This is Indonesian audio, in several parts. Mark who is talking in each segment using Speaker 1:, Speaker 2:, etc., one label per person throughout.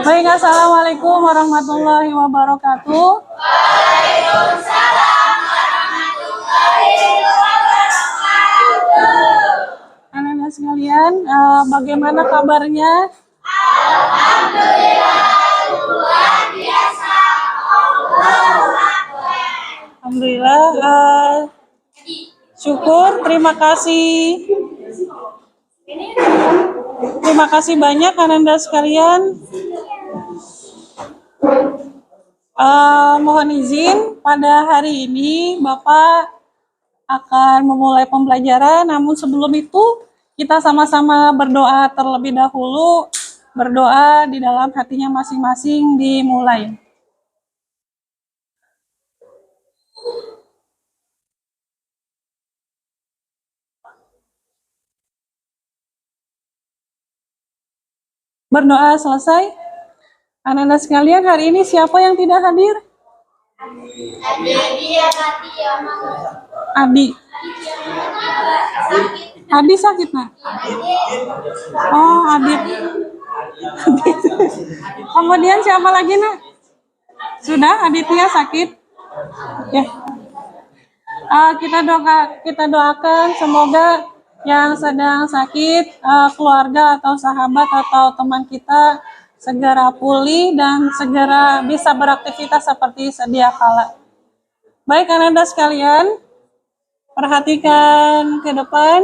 Speaker 1: Baik, assalamualaikum warahmatullahi wabarakatuh. Anak-anak sekalian, bagaimana kabarnya? Alhamdulillah. Syukur, terima kasih. Terima kasih banyak anak-anak sekalian. Mohon izin, pada hari ini Bapak akan memulai pembelajaran, namun sebelum itu kita sama-sama berdoa terlebih dahulu. Berdoa di dalam hatinya masing-masing dimulai. Berdoa selesai. Anak-anak sekalian, hari ini siapa yang tidak hadir? Adi. Adi sakit, nak? Oh, Adit. Kemudian siapa lagi, nak? Sudah, Aditya sakit? Ya. Kita doakan semoga yang sedang sakit, keluarga atau sahabat atau teman kita segera pulih dan segera bisa beraktivitas seperti sedia kala. Baik, anak-anak sekalian, perhatikan ke depan.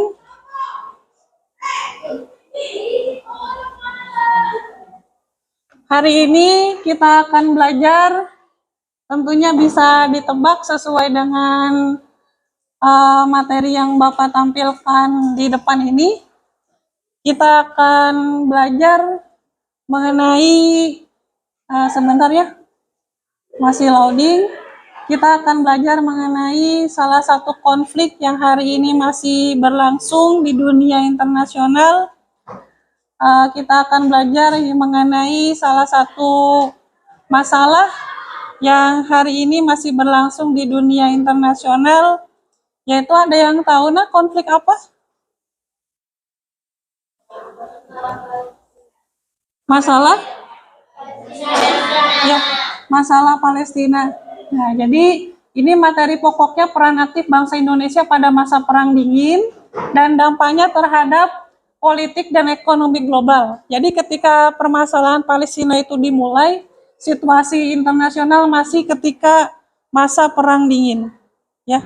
Speaker 1: Hari ini kita akan belajar, tentunya bisa ditebak sesuai dengan materi yang Bapak tampilkan di depan ini. Kita akan belajar mengenai, sebentar ya, masih loading. Kita akan belajar mengenai salah satu konflik yang hari ini masih berlangsung di dunia internasional. Kita akan belajar mengenai salah satu masalah yang hari ini masih berlangsung di dunia internasional, yaitu ada yang tahu nah konflik apa? Masalah? Ya, masalah Palestina. Nah, jadi ini materi pokoknya peran aktif bangsa Indonesia pada masa Perang Dingin dan dampaknya terhadap politik dan ekonomi global. Jadi ketika permasalahan Palestina itu dimulai, situasi internasional masih ketika masa Perang Dingin. Ya.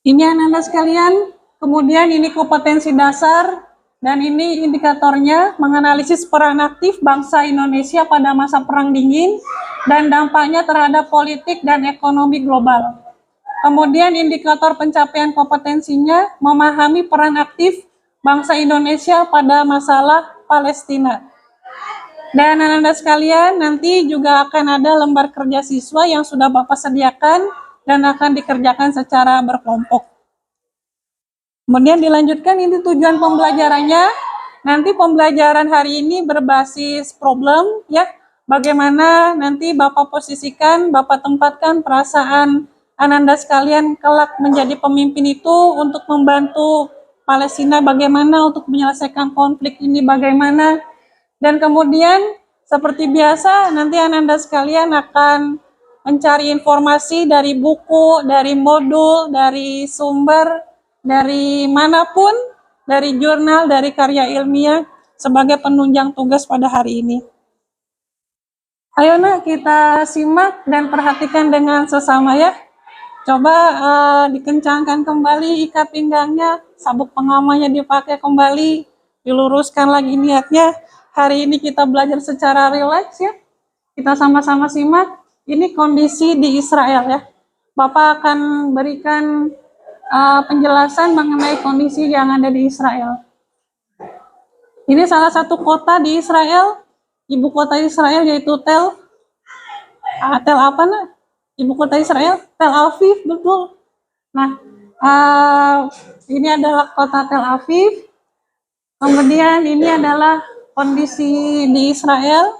Speaker 1: Ini anak-anak sekalian, kemudian ini kompetensi dasar, dan ini indikatornya menganalisis peran aktif bangsa Indonesia pada masa Perang Dingin dan dampaknya terhadap politik dan ekonomi global. Kemudian indikator pencapaian kompetensinya memahami peran aktif bangsa Indonesia pada masalah Palestina. Dan anak-anak sekalian, nanti juga akan ada lembar kerja siswa yang sudah Bapak sediakan dan akan dikerjakan secara berkelompok. Kemudian dilanjutkan, ini tujuan pembelajarannya. Nanti pembelajaran hari ini berbasis problem, ya. Bagaimana nanti Bapak posisikan, Bapak tempatkan perasaan anak-anak sekalian kelak menjadi pemimpin itu untuk membantu Palestina, bagaimana untuk menyelesaikan konflik ini, bagaimana. Dan kemudian seperti biasa nanti anak-anak sekalian akan mencari informasi dari buku, dari modul, dari sumber, dari manapun, dari jurnal, dari karya ilmiah sebagai penunjang tugas pada hari ini. Ayo nak, kita simak dan perhatikan dengan sesama ya. Coba dikencangkan kembali ikat pinggangnya, sabuk pengamannya dipakai kembali, diluruskan lagi niatnya. Hari ini kita belajar secara rileks ya. Kita sama-sama simak. Ini kondisi di Israel ya. Bapak akan berikan penjelasan mengenai kondisi yang ada di Israel. Ini salah satu kota di Israel, ibu kota Israel yaitu Tel apa nak? Ibu kota Israel, Tel Aviv, betul. Nah, ini adalah kota Tel Aviv. Kemudian ini adalah kondisi di Israel,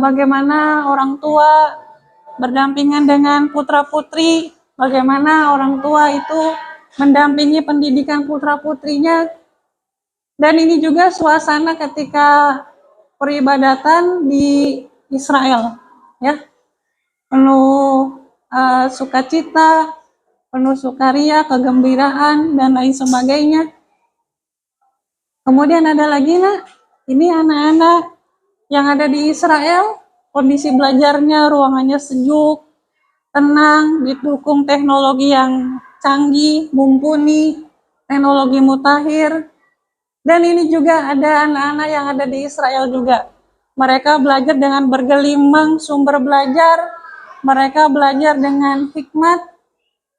Speaker 1: bagaimana orang tua berdampingan dengan putra-putri, bagaimana orang tua itu mendampingi pendidikan putra-putrinya. Dan ini juga suasana ketika peribadatan di Israel, ya, penuh sukacita, penuh sukaria, kegembiraan, dan lain sebagainya. Kemudian ada lagi, nak, ini anak-anak yang ada di Israel, kondisi belajarnya, ruangannya sejuk, tenang, didukung teknologi yang canggih, mumpuni, teknologi mutakhir. Dan ini juga ada anak-anak yang ada di Israel juga. Mereka belajar dengan bergelimang sumber belajar, mereka belajar dengan hikmat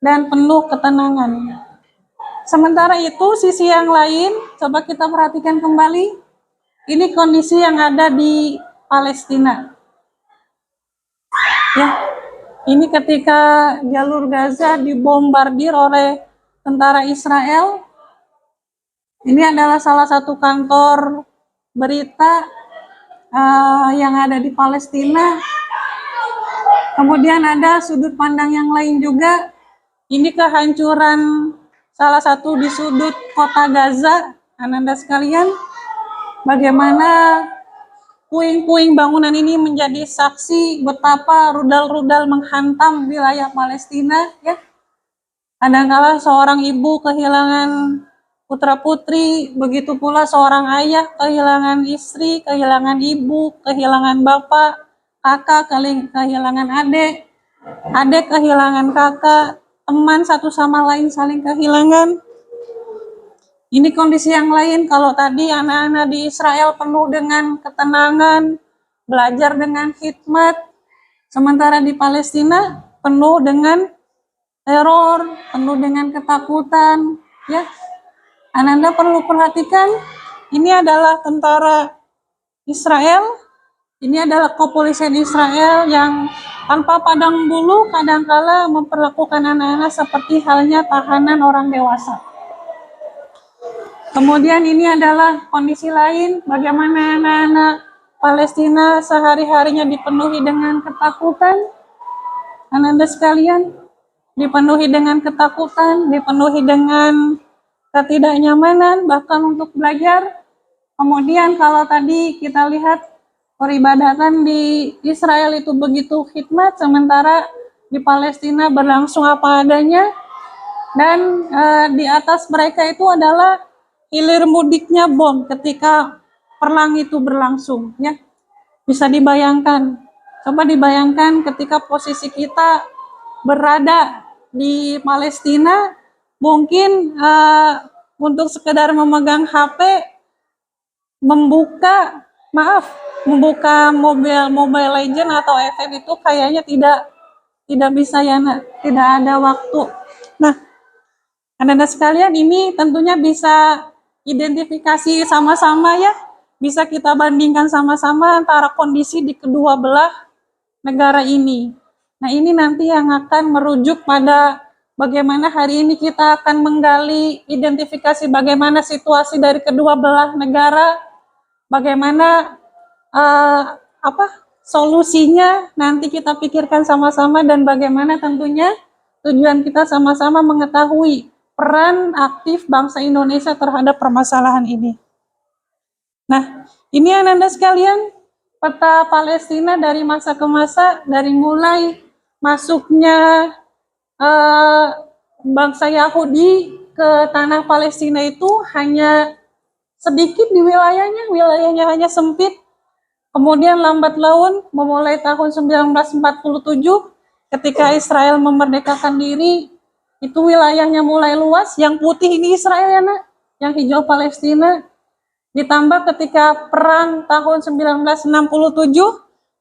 Speaker 1: dan penuh ketenangan. Sementara itu, sisi yang lain, coba kita perhatikan kembali, ini kondisi yang ada di Palestina. Ya, ini ketika jalur Gaza dibombardir oleh tentara Israel. Ini adalah salah satu kantor berita yang ada di Palestina. Kemudian ada sudut pandang yang lain juga. Ini kehancuran salah satu di sudut kota Gaza, Ananda sekalian. Bagaimana puing-puing bangunan ini menjadi saksi betapa rudal-rudal menghantam wilayah Palestina, ya. Kadangkala seorang ibu kehilangan putra-putri, begitu pula seorang ayah kehilangan istri, kehilangan ibu, kehilangan bapak, kakak kehilangan adik, adik kehilangan kakak, teman satu sama lain saling kehilangan. Ini kondisi yang lain. Kalau tadi anak-anak di Israel penuh dengan ketenangan, belajar dengan hikmat, sementara di Palestina penuh dengan teror, penuh dengan ketakutan, ya. Ananda perlu perhatikan, ini adalah tentara Israel, ini adalah kepolisian Israel yang tanpa pandang bulu kadangkala memperlakukan anak-anak seperti halnya tahanan orang dewasa. Kemudian ini adalah kondisi lain, bagaimana anak-anak Palestina sehari-harinya dipenuhi dengan ketakutan. Ananda sekalian, dipenuhi dengan ketakutan, dipenuhi dengan ketidaknyamanan, bahkan untuk belajar. Kemudian kalau tadi kita lihat peribadatan di Israel itu begitu hikmat, sementara di Palestina berlangsung apa adanya. Dan di atas mereka itu adalah hilir mudiknya bom ketika perang itu berlangsung, ya. Bisa dibayangkan, coba dibayangkan ketika posisi kita berada di Palestina, mungkin untuk sekedar memegang HP, membuka Mobile Legend atau FF itu kayaknya tidak bisa, ya, nak, tidak ada waktu. Nah, anak-anak sekalian, ini tentunya bisa identifikasi sama-sama, ya, bisa kita bandingkan sama-sama antara kondisi di kedua belah negara ini. Nah, ini nanti yang akan merujuk pada bagaimana hari ini kita akan menggali identifikasi bagaimana situasi dari kedua belah negara, bagaimana solusinya nanti kita pikirkan sama-sama, dan bagaimana tentunya tujuan kita sama-sama mengetahui peran aktif bangsa Indonesia terhadap permasalahan ini. Nah, ini Ananda sekalian, peta Palestina dari masa ke masa, dari mulai masuknya bangsa Yahudi ke tanah Palestina itu hanya sedikit di wilayahnya hanya sempit. Kemudian lambat laun memulai tahun 1947 ketika Israel memerdekakan diri, itu wilayahnya mulai luas. Yang putih ini Israel, ya, nak, yang hijau Palestina. Ditambah ketika perang tahun 1967,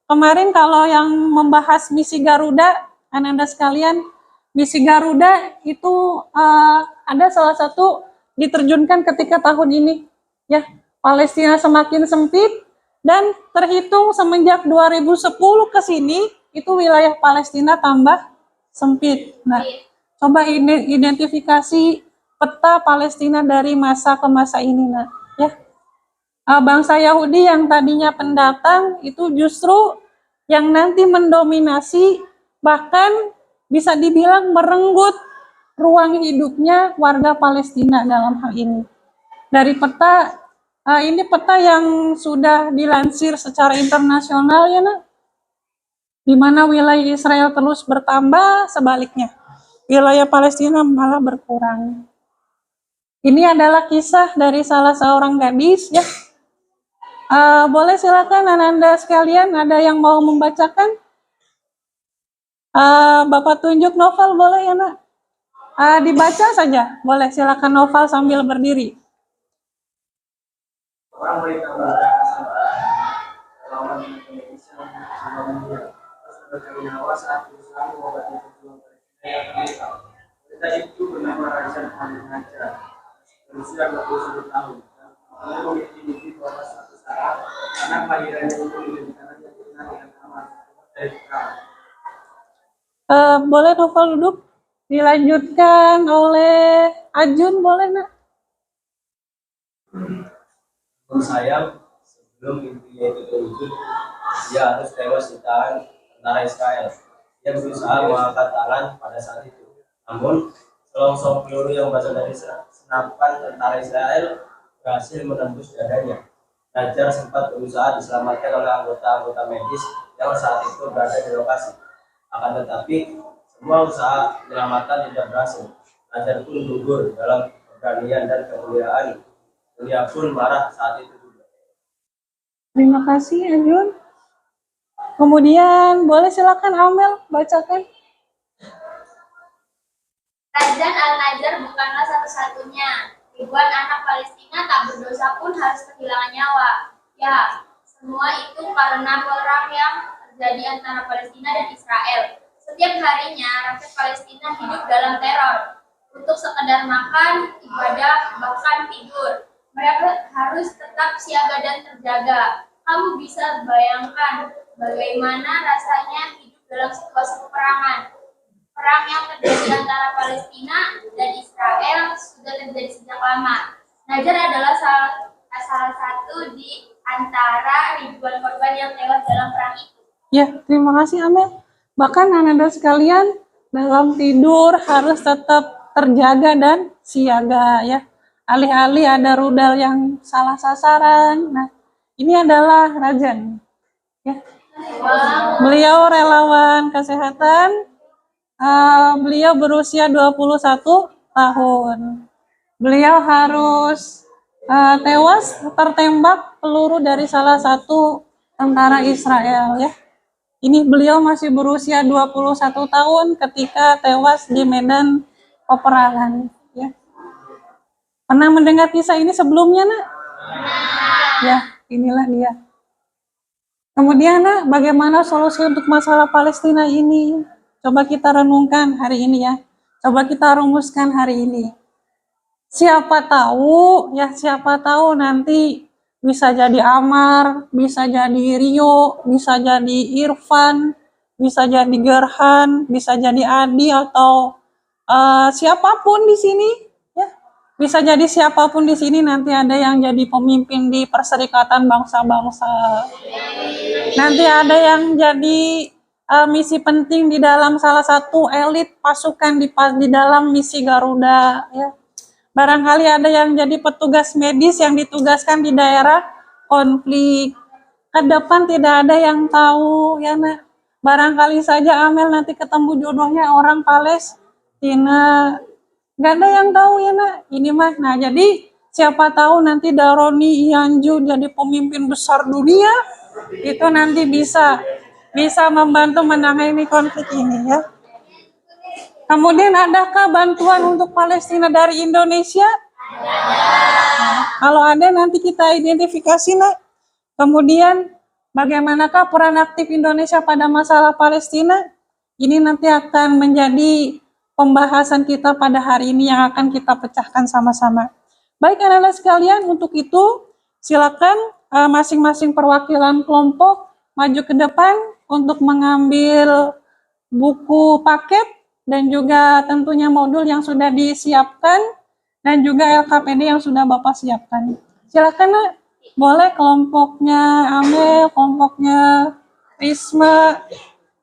Speaker 1: kemarin kalau yang membahas misi Garuda, Ananda sekalian, misi Garuda itu ada salah satu diterjunkan ketika tahun ini, ya. Palestina semakin sempit, dan terhitung semenjak 2010 ke sini, itu wilayah Palestina tambah sempit. Nah, coba identifikasi peta Palestina dari masa ke masa ini, nah, ya. Bangsa Yahudi yang tadinya pendatang itu justru yang nanti mendominasi, bahkan bisa dibilang merenggut ruang hidupnya warga Palestina dalam hal ini. Dari peta Ini peta yang sudah dilansir secara internasional ya nak, di mana wilayah Israel terus bertambah, sebaliknya wilayah Palestina malah berkurang. Ini adalah kisah dari salah seorang gadis ya. Boleh silakan Ananda sekalian, ada yang mau membacakan? Bapak tunjuk novel boleh ya nak? Dibaca saja, boleh silakan novel sambil berdiri. Orang Wanita itu bernama Raisa Al-Najjar, berusia 21 tahun. Dia memiliki mimpi bahwa suatu saat anak lahirannya itu menjadi anak yang dikenal dengan nama dari boleh novel duduk, dilanjutkan oleh Ajun, boleh nak?
Speaker 2: Sayang, sebelum mimpinya itu terwujud, dia harus tewas di tangan tentara Israel. Dia berusaha mengangkat tangan pada saat itu. Namun, selongsong peluru yang berasal dari senapan tentara Israel berhasil menembus dadanya. Najjar sempat berusaha diselamatkan oleh anggota-anggota medis yang saat itu berada di lokasi. Akan tetapi, semua usaha penyelamatan tidak berhasil. Najjar pun gugur dalam keberanian dan kemuliaan. Dunia pun marah saat itu juga.
Speaker 1: Terima kasih Ajun. Kemudian boleh silakan Amel bacakan.
Speaker 3: Razan Al-Najjar bukanlah satu-satunya. Ribuan anak Palestina tak berdosa pun harus kehilangan nyawa. Ya, semua itu karena perang yang terjadi antara Palestina dan Israel. Setiap harinya rakyat Palestina hidup dalam teror. Untuk sekedar makan, ibadah, bahkan tidur, mereka harus tetap siaga dan terjaga. Kamu bisa bayangkan bagaimana rasanya hidup dalam situasi peperangan. Perang yang terjadi antara Palestina dan Israel sudah terjadi sejak lama. Najjar adalah salah satu di antara ribuan korban yang tewas dalam perang itu.
Speaker 1: Ya, terima kasih Amel. Bahkan Ananda sekalian, dalam tidur harus tetap terjaga dan siaga ya. Alih-alih ada rudal yang salah sasaran. Nah, ini adalah Razan. Ya. Beliau relawan kesehatan. Beliau berusia 21 tahun. Beliau harus tewas tertembak peluru dari salah satu tentara Israel ya. Ini beliau masih berusia 21 tahun ketika tewas di medan peperangan ya. Pernah mendengar kisah ini sebelumnya, Nak? Ya, inilah dia. Kemudian, Nak, bagaimana solusi untuk masalah Palestina ini? Coba kita renungkan hari ini ya. Coba kita rumuskan hari ini. Siapa tahu nanti bisa jadi Amar, bisa jadi Rio, bisa jadi Irfan, bisa jadi Gerhan, bisa jadi Adi atau siapapun di sini ya. Bisa jadi siapapun di sini nanti ada yang jadi pemimpin di Perserikatan Bangsa-Bangsa. Nanti ada yang jadi misi penting di dalam salah satu elit pasukan di dalam misi Garuda ya. Barangkali ada yang jadi petugas medis yang ditugaskan di daerah konflik. Ke depan tidak ada yang tahu ya nak. Barangkali saja Amel nanti ketemu jodohnya orang Palestina. Gak ada yang tahu ya nak. Ini mah. Nah jadi siapa tahu nanti Daroni Ianju jadi pemimpin besar dunia. Itu nanti bisa membantu menangani konflik ini ya. Kemudian adakah bantuan untuk Palestina dari Indonesia? Nah, kalau ada nanti kita identifikasi nak. Kemudian bagaimanakah peran aktif Indonesia pada masalah Palestina? Ini nanti akan menjadi pembahasan kita pada hari ini yang akan kita pecahkan sama-sama. Baik anak-anak sekalian, untuk itu silakan masing-masing perwakilan kelompok maju ke depan untuk mengambil buku paket dan juga tentunya modul yang sudah disiapkan dan juga LKPD yang sudah Bapak siapkan. Silakan nak, boleh kelompoknya Amel, kelompoknya Risma,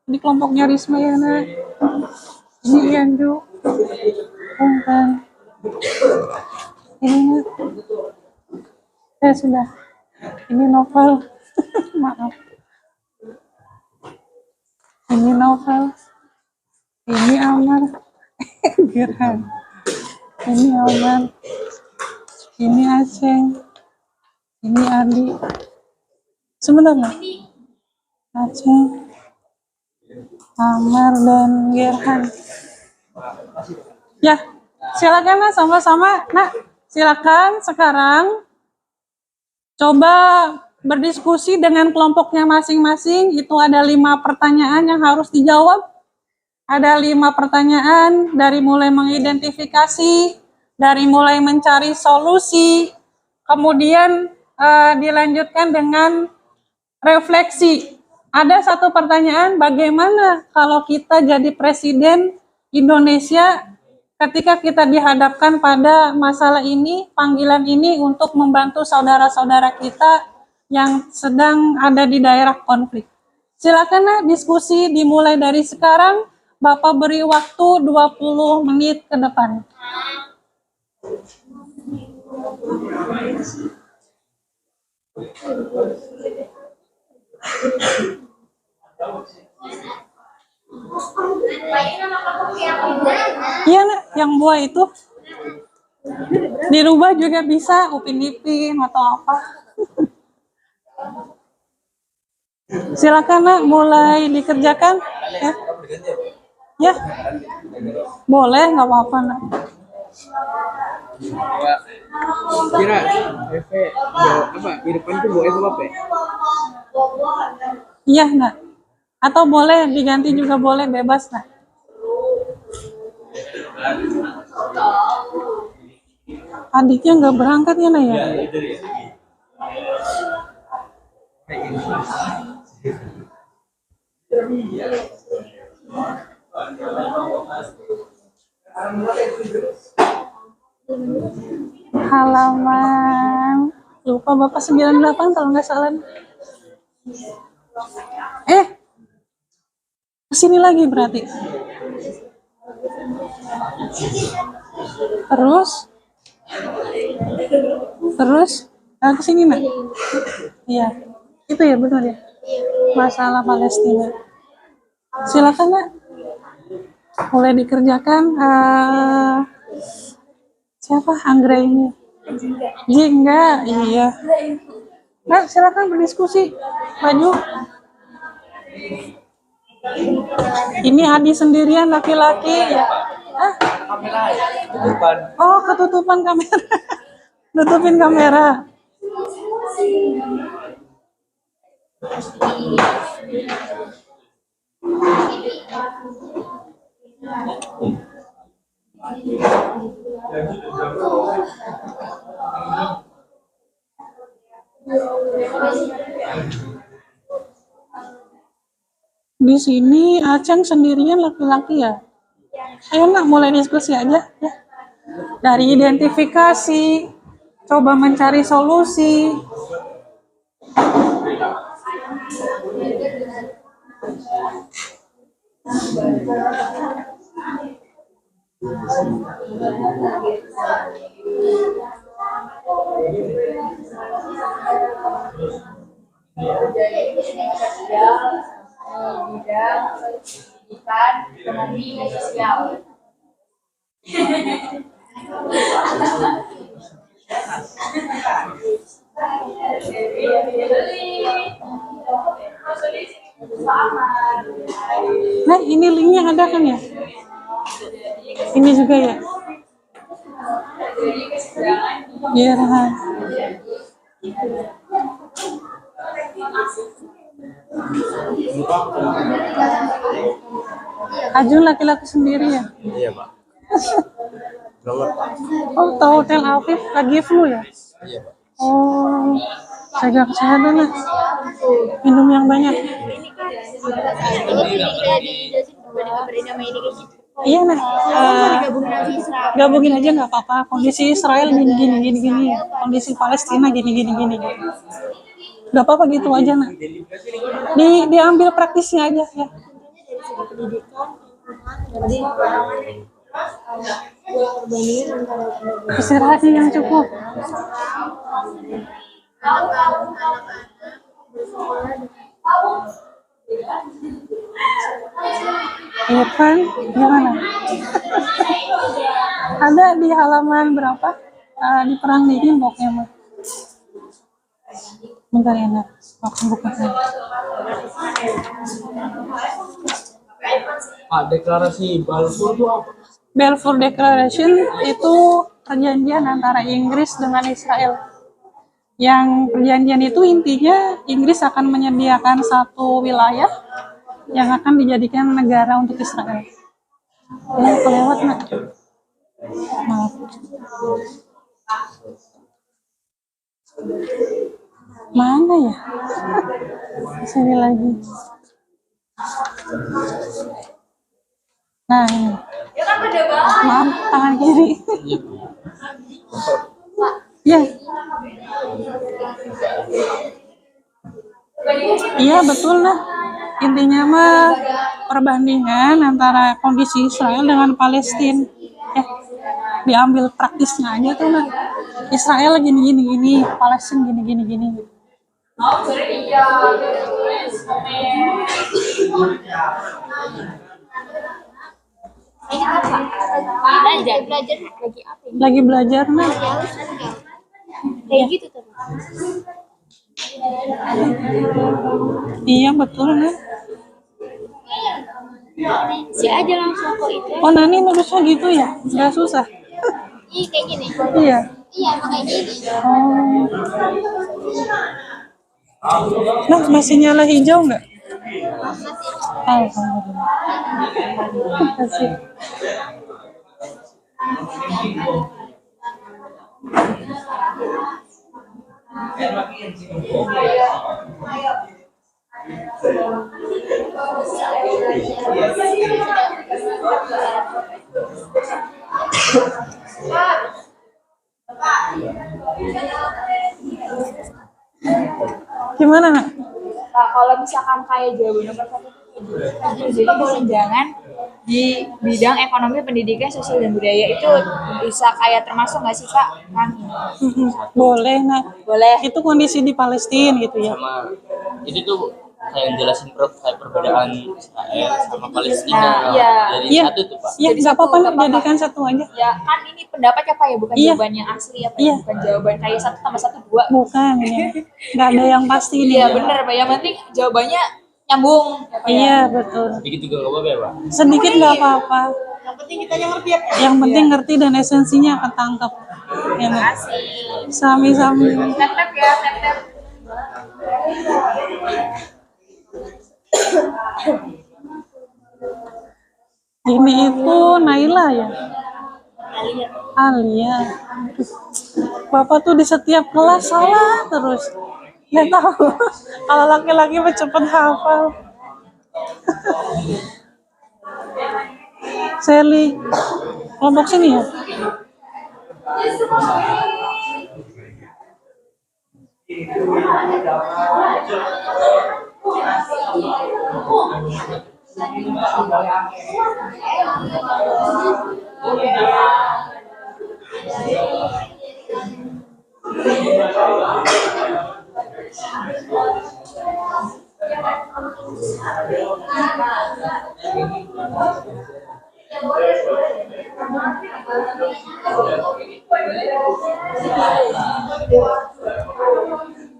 Speaker 1: ini kelompoknya Risma ya nak, ini Yandu, bukan, ini nak. Sudah. Ini novel. Maaf. Ini novel. Ini Amar. Gerhan. Ini Amar. Ini Aceng. Ini Adi. Sebentar lah. Aceng, Amar, dan Gerhan. Ya, silakan nak sama-sama. Nak, silakan sekarang coba berdiskusi dengan kelompoknya masing-masing. Itu ada 5 pertanyaan yang harus dijawab. Ada 5 pertanyaan dari mulai mengidentifikasi, dari mulai mencari solusi, kemudian dilanjutkan dengan refleksi. Ada satu pertanyaan, bagaimana kalau kita jadi presiden Indonesia ketika kita dihadapkan pada masalah ini, panggilan ini untuk membantu saudara-saudara kita yang sedang ada di daerah konflik. Silakan nak, diskusi dimulai dari sekarang. Bapak beri waktu 20 menit ke depan. Iya nak, yang buah itu dirubah juga bisa, Upin Ipin atau apa. Silakan nak, mulai dikerjakan. Ya, boleh, nggak apa-apa nak.
Speaker 4: Kira apa di depan itu boleh apa?
Speaker 1: Iya nak. Atau boleh diganti juga boleh, bebas nak. Adiknya nggak berangkat ya nak ya? Halaman lupa Bapak 98 kalau nggak salah. Kesini lagi berarti. Terus kesini nak? Iya, itu ya benar ya. Masalah Palestina. Silakan nak, mulai dikerjakan. Siapa Anggra ini? Jingga, iya. Nah, silakan berdiskusi. Maju. Ini Adi sendirian laki-laki ya. Oh, ketutupan kamera. Nutupin kamera. Di sini Aceng sendirian laki-laki ya. Ayo nak, mulai diskusi aja ya. Dari identifikasi, coba mencari solusi.
Speaker 3: Bidang pendidikan, ekonomi, dan sosial.
Speaker 1: Nah, ini linknya ada kan ya? Ini juga ya? Iya. Ajun laki-laki sendiri ya?
Speaker 4: Iya Pak.
Speaker 1: Oh, tahu Hotel Afif lagi flu ya?
Speaker 4: Iya Pak.
Speaker 1: Oh, jaga kesehatan lah. Minum yang banyak. Iya nah, gabungin aja nggak apa-apa. Kondisi Israel gini. Kondisi Palestina gini. Nggak apa-apa gitu aja nah. Diambil praktisnya aja ya. Istirahatnya yang cukup. Irfan, gimana? Ada di halaman berapa? Di perang dingin pokoknya mah. Bentar ya, Nak. Aku buka dulu.
Speaker 4: Deklarasi Balfour itu apa?
Speaker 1: Balfour Declaration itu perjanjian antara Inggris dengan Israel. Yang perjanjian itu intinya Inggris akan menyediakan satu wilayah yang akan dijadikan negara untuk Israel. Ya, kelewat Nak. Maaf. Mana ya? Sini lagi. Nah, ini. Maaf, tangan kiri. Ya. Iya, betul lah. Intinya mah perbandingan antara kondisi Israel dengan Palestina. Ya, diambil praktisnya aja tuh nah. Israel gini, Palestina gini.
Speaker 3: Ini apa? Belajar lagi apa ini?
Speaker 1: Lagi belajar nah.
Speaker 3: Kayak gitu tuh.
Speaker 1: Iya betul nah.
Speaker 3: Si aja langsung kok itu.
Speaker 1: Oh Nani nulisnya gitu ya, nggak susah.
Speaker 3: Ih kayak gini.
Speaker 1: Iya.
Speaker 3: Iya makanya gini.
Speaker 1: Oh. Nah masih nyala hijau nggak? Alhamdulillah. Kasih. Gimana nak?
Speaker 5: Nah, kalau misalkan kayak jawaban nomor satu itu jadi kesenjangan di bidang ekonomi, pendidikan, sosial dan budaya itu bisa kayak termasuk nggak sih Kak? Kan
Speaker 1: Boleh nak.
Speaker 5: boleh.
Speaker 1: Itu kondisi di Palestina gitu ya.
Speaker 6: Sama itu tuh kayak jelasin kayak perbedaan Israel sama Palestina.
Speaker 5: Nah, iya.
Speaker 6: Jadi
Speaker 1: Iya.
Speaker 6: satu tuh Pak.
Speaker 1: Iya
Speaker 5: Jadi
Speaker 1: nggak apa-apa
Speaker 5: satu,
Speaker 1: nak,
Speaker 5: nggak apa-apa.
Speaker 1: jadikan satu aja.
Speaker 5: Ya kan ini pendapat ya Pak ya, bukan
Speaker 1: Iya.
Speaker 5: jawaban yang asli apa
Speaker 1: Iya.
Speaker 5: ya, bukan jawaban kayak 1+1=2.
Speaker 1: Bukan ya. Nggak ada yang pasti ini.
Speaker 5: Iya bener Pak, yang penting jawabannya nyambung ya Pak ya.
Speaker 1: Iya betul.
Speaker 6: Sedikit juga nggak apa-apa ya Pak.
Speaker 1: Sedikit nggak apa-apa. Yang penting ngerti dan esensinya ketangkep. Ya, Nak? Sami-sami.
Speaker 5: Tep-tep ya, tep-tep.
Speaker 1: Ini itu Naila ya? Alia. Bapak tuh di setiap kelas salah terus. Nggak tahu. Kalau laki-laki mah cepet hafal. Sally. Kelompok sini ya?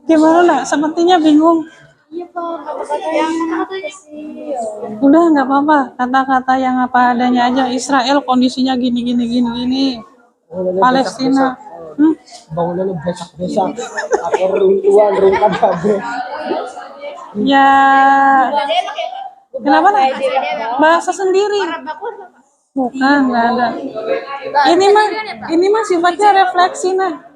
Speaker 1: Gimana nak? Sepertinya bingung.
Speaker 3: Iya Pak, kata-kata yang kata-kata sih.
Speaker 1: Udah nggak apa-apa. Kata-kata yang apa adanya aja. Israel kondisinya gini. Palestina.
Speaker 4: Bangunannya besak-besak, apa runtuhan, rungkat kabeh.
Speaker 1: Ya. Kenapa nak? Bahasa sendiri. Bukan, nggak ada. Ini mah sifatnya refleksi nah.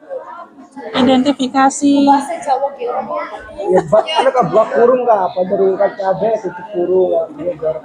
Speaker 1: Identifikasi.
Speaker 4: Ya bak ada ka bak kurung ka pada rungkat kabeh tutup kurung ya jar.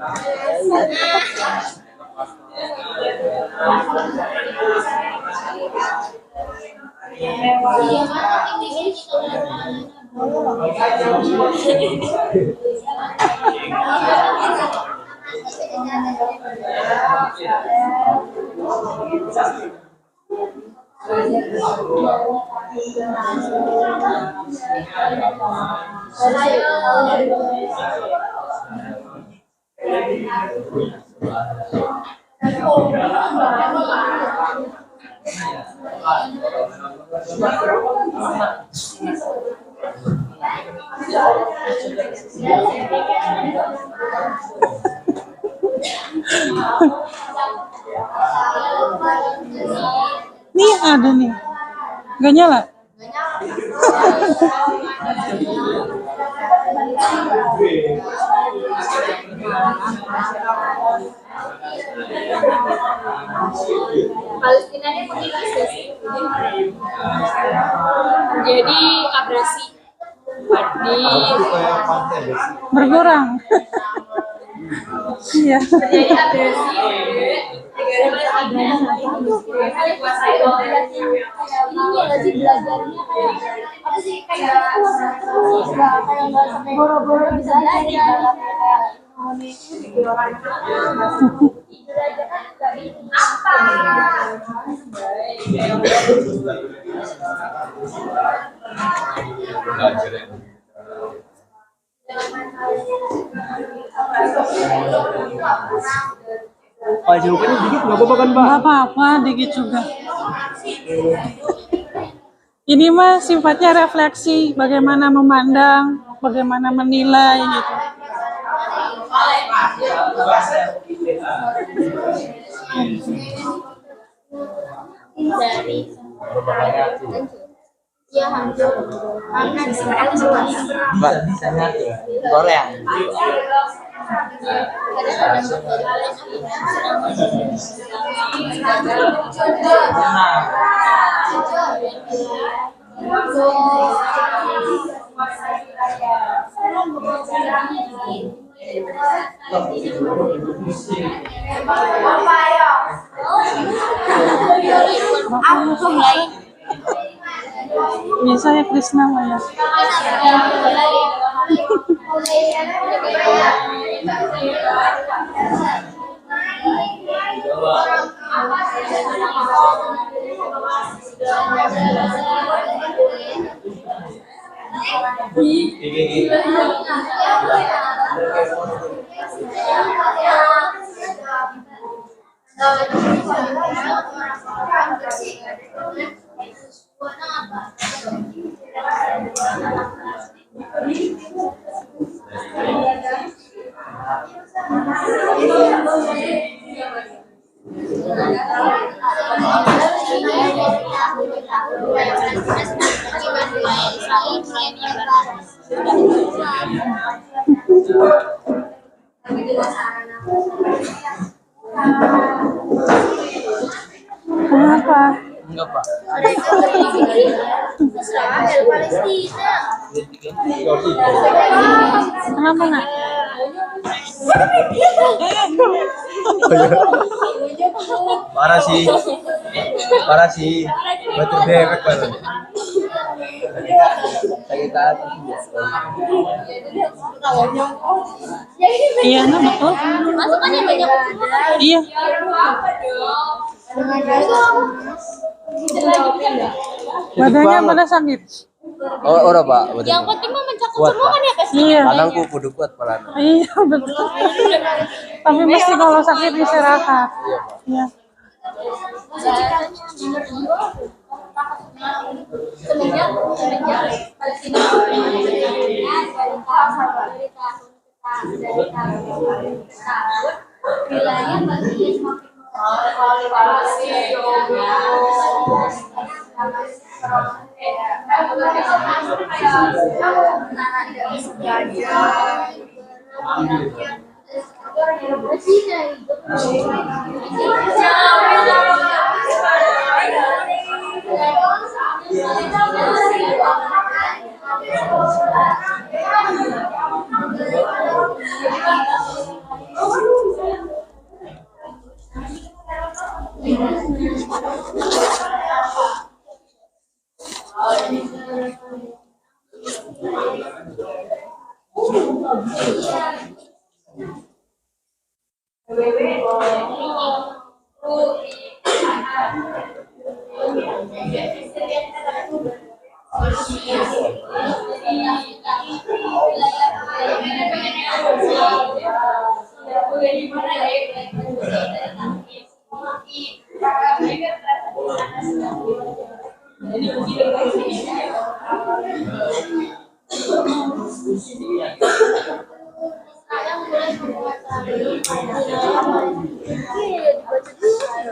Speaker 1: Nih ada nih. Gak nyala?
Speaker 3: Palestina ini jadi abrasi di
Speaker 1: Berkurang. Iya.
Speaker 3: jadi abrasi negara ini belajarnya kayak apa sih kayak nggak sampai boro-boro bisa belajar kayak
Speaker 4: Pak jawabannya dikit nggak apa-apa kan Pak?
Speaker 1: Nggak apa-apa, dikit juga. Ini mah sifatnya refleksi, bagaimana memandang, bagaimana menilai gitu.
Speaker 3: dari ya hancur karena Israel jelas
Speaker 6: Mbak, Korea.
Speaker 1: Bisa ya Krisna mah ya. Kenapa?
Speaker 6: Enggak, Pak.
Speaker 3: Israel Palestina
Speaker 1: Kenapa nak?
Speaker 2: Parah sih, betul dewek kan. Sakit hati sih.
Speaker 1: Iya nah betul.
Speaker 3: masukannya banyak
Speaker 1: Iya. Badannya pada sakit.
Speaker 2: Oh, ora Pak.
Speaker 3: yang penting mah mencakup
Speaker 2: Kuat,
Speaker 3: semua
Speaker 2: Pak.
Speaker 3: kan ya Kak?
Speaker 1: Iya.
Speaker 2: Anangku kudu kuat palana.
Speaker 1: Iya betul. Tapi mesti kalau sakit istirahat. Iya.
Speaker 3: semenjak Palestina wilayah bagian semakin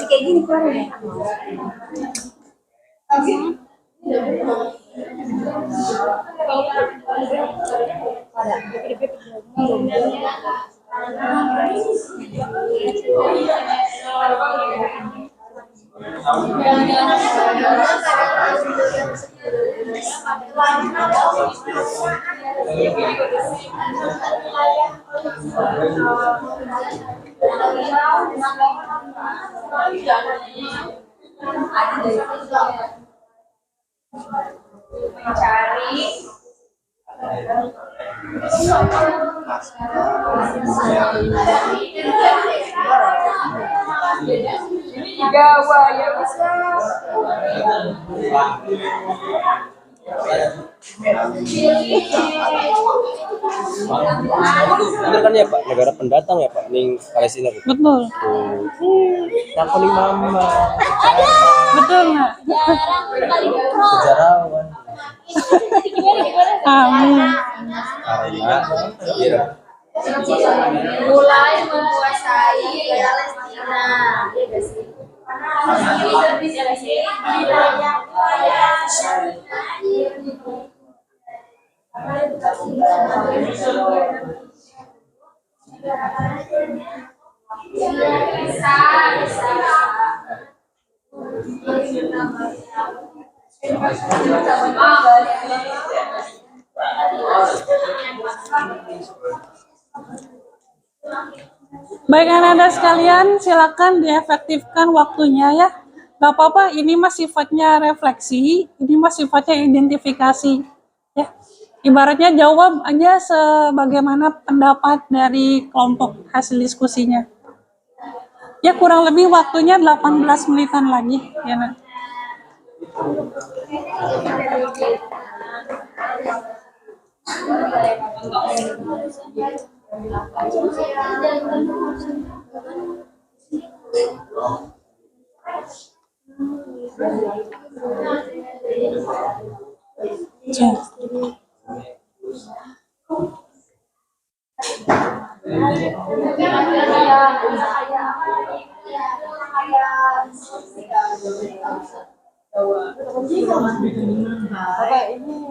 Speaker 5: Kayak gini keluar ya. Gawa ya bisa.
Speaker 7: Bener kan ya Pak, negara pendatang ya Pak, ning Palestina gitu.
Speaker 1: Betul.
Speaker 7: Yang paling mama,
Speaker 1: Betul nggak?
Speaker 7: sejarawan,
Speaker 1: Amin.
Speaker 7: karena iya,
Speaker 3: mulai menguasai Palestina.
Speaker 1: Baik anak-anak sekalian, silakan diefektifkan waktunya ya. Gak apa-apa, ini mah sifatnya refleksi, ini mah sifatnya identifikasi. Ya, ibaratnya jawab aja sebagaimana pendapat dari kelompok hasil diskusinya. Ya kurang lebih waktunya 18 menitan lagi ya nak.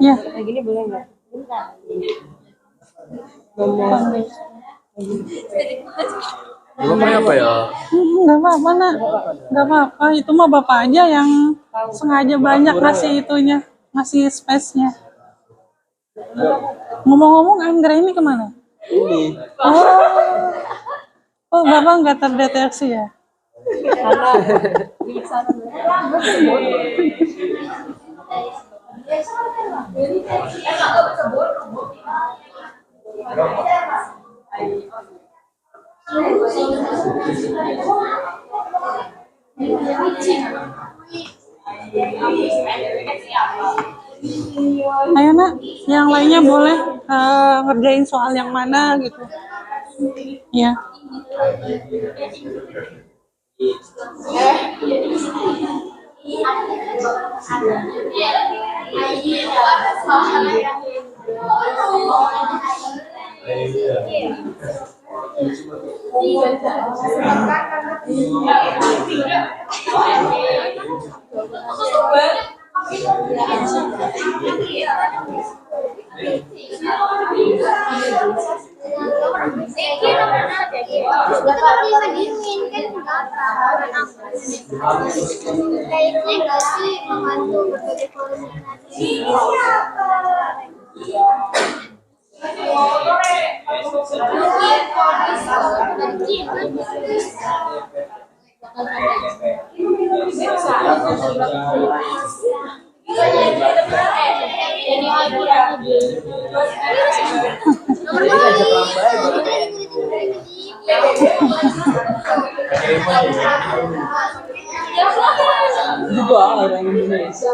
Speaker 1: Ya.
Speaker 5: Kayak gini boleh nggak?
Speaker 7: Bapaknya apa ya?
Speaker 1: Nggak apa-apa nak, nggak apa-apa. Itu mah bapak aja yang sengaja banyak ngasih itunya, ngasih space-nya. Ngomong-ngomong, Anggra ini kemana?
Speaker 7: Ini,
Speaker 1: Oh, bapak nggak terdeteksi ya? Ayo nak, yang lainnya boleh ngerjain soal yang mana gitu. Ya.
Speaker 3: Kayaknya nggak sih membantu berbagai koordinasi.
Speaker 4: juga orang Indonesia.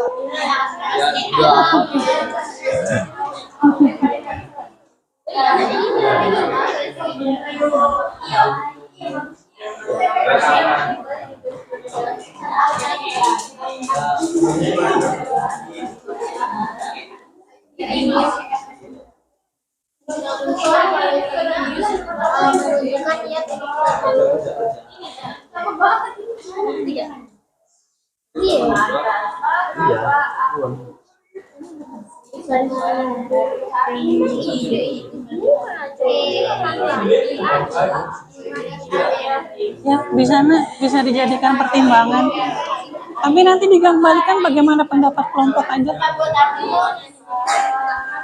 Speaker 1: Ya, bisa dijadikan pertimbangan. Tapi nanti dikembalikan bagaimana pendapat kelompok aja.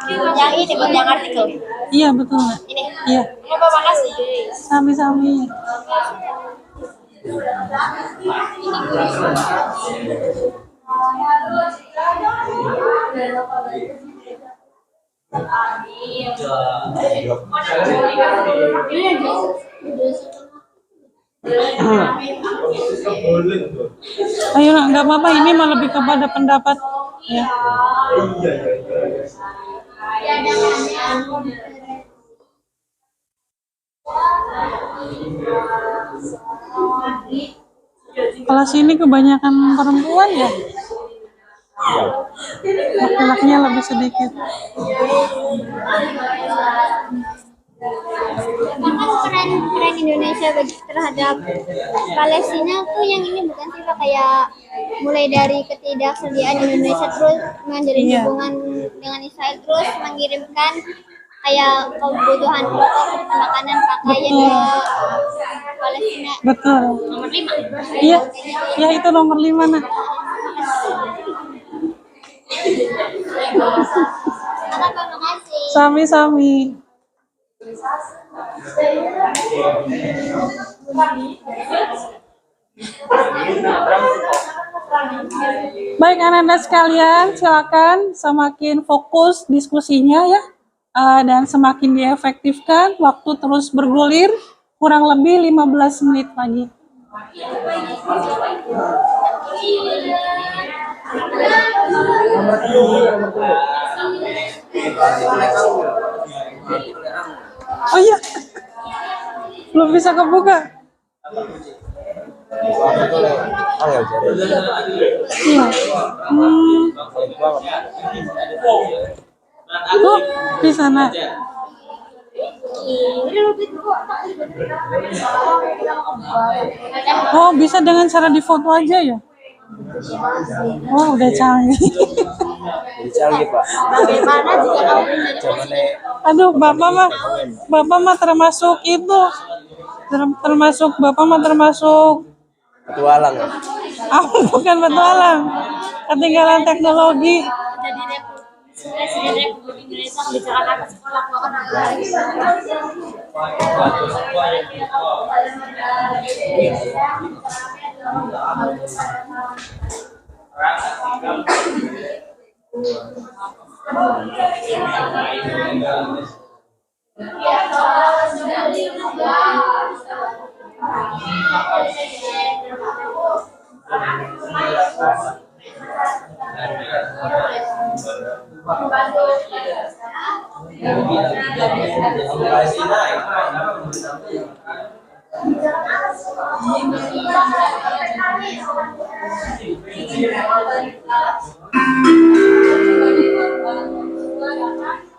Speaker 3: Yang ini buat yang artikel.
Speaker 1: Iya, betul nggak?
Speaker 3: Ini.
Speaker 1: Iya,
Speaker 3: Terima kasih.
Speaker 1: sami-sami. Ayo, nak, nggak apa-apa, ini mah lebih kepada pendapat ya. Kelas ini kebanyakan perempuan ya, laki-lakinya lebih sedikit.
Speaker 8: Peran Indonesia terhadap Palestina tuh yang ini bukan sih Pak, kayak mulai dari ketidaksediaan Indonesia terus menjalin
Speaker 1: Iya.
Speaker 8: hubungan dengan Israel terus mengirimkan kayak kebutuhan pokok seperti makanan pakaian ke Palestina.
Speaker 1: Betul.
Speaker 8: Nomor 5.
Speaker 1: Iya, ya itu nomor 5 nak.
Speaker 8: Terima kasih.
Speaker 1: Sami-sami. Baik anak-anak sekalian, silakan semakin fokus diskusinya ya, dan semakin diefektifkan. Waktu terus bergulir, kurang lebih 15 menit lagi. Oh iya, belum bisa kebuka.
Speaker 7: Angel jadi.
Speaker 1: Iya. Tuh, di sana. Oh, bisa dengan cara difoto aja ya? Oh, udah canggih.
Speaker 7: Jadi canggih Pak.
Speaker 8: Bagaimana jika kamu
Speaker 7: Zamannya
Speaker 1: Aduh, bapak mah termasuk itu. Bapak mah termasuk
Speaker 7: petualang ya.
Speaker 1: bukan petualang. Ketinggalan teknologi.
Speaker 3: Presiden Republik Indonesia membicarakan atas perlakuan anak.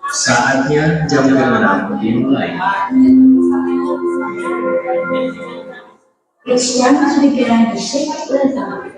Speaker 9: Saatnya jam kemenangan dimulai. It's time to begin the sixth rhythm.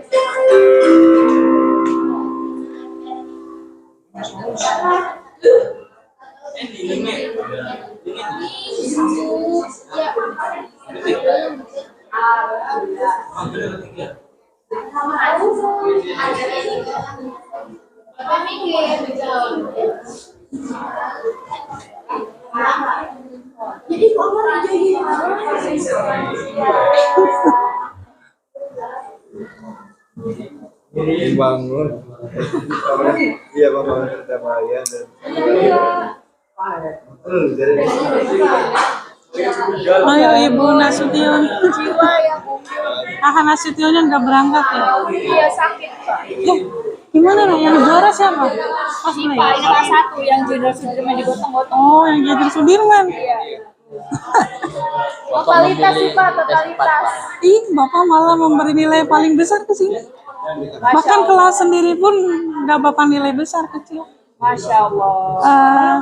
Speaker 10: Bangun. Iya bangun Surabaya dan.
Speaker 1: Ayo Ibu Nasution.
Speaker 8: jiwa yang
Speaker 1: Aha Nasutionnya nggak berangkat ya?
Speaker 5: Iya sakit Pak.
Speaker 1: Gimana nih? Yang juara siapa? Pas
Speaker 5: Si Pak ini kelas 1 yang Jenderal Sudirman digotong-gotong.
Speaker 1: Oh, yang jadi Sudirman.
Speaker 5: Totalitas sih Pak, totalitas.
Speaker 1: Ih, Bapak malah memberi nilai paling besar ke sini. Bahkan kelas sendiri pun nggak Bapak nilai besar, kecil.
Speaker 5: Masya Allah.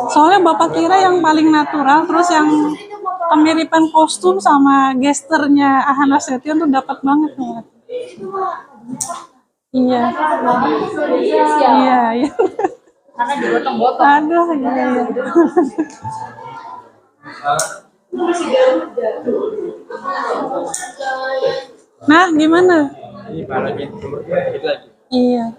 Speaker 1: Soalnya Bapak kira yang paling natural, terus yang kemiripan kostum sama gesternya Aha Nasution tuh dapat banget nih. Iya. Iya, iya.
Speaker 5: Karena digotong-gotong.
Speaker 1: Aduh, iya, iya. Nah, gimana? Iya.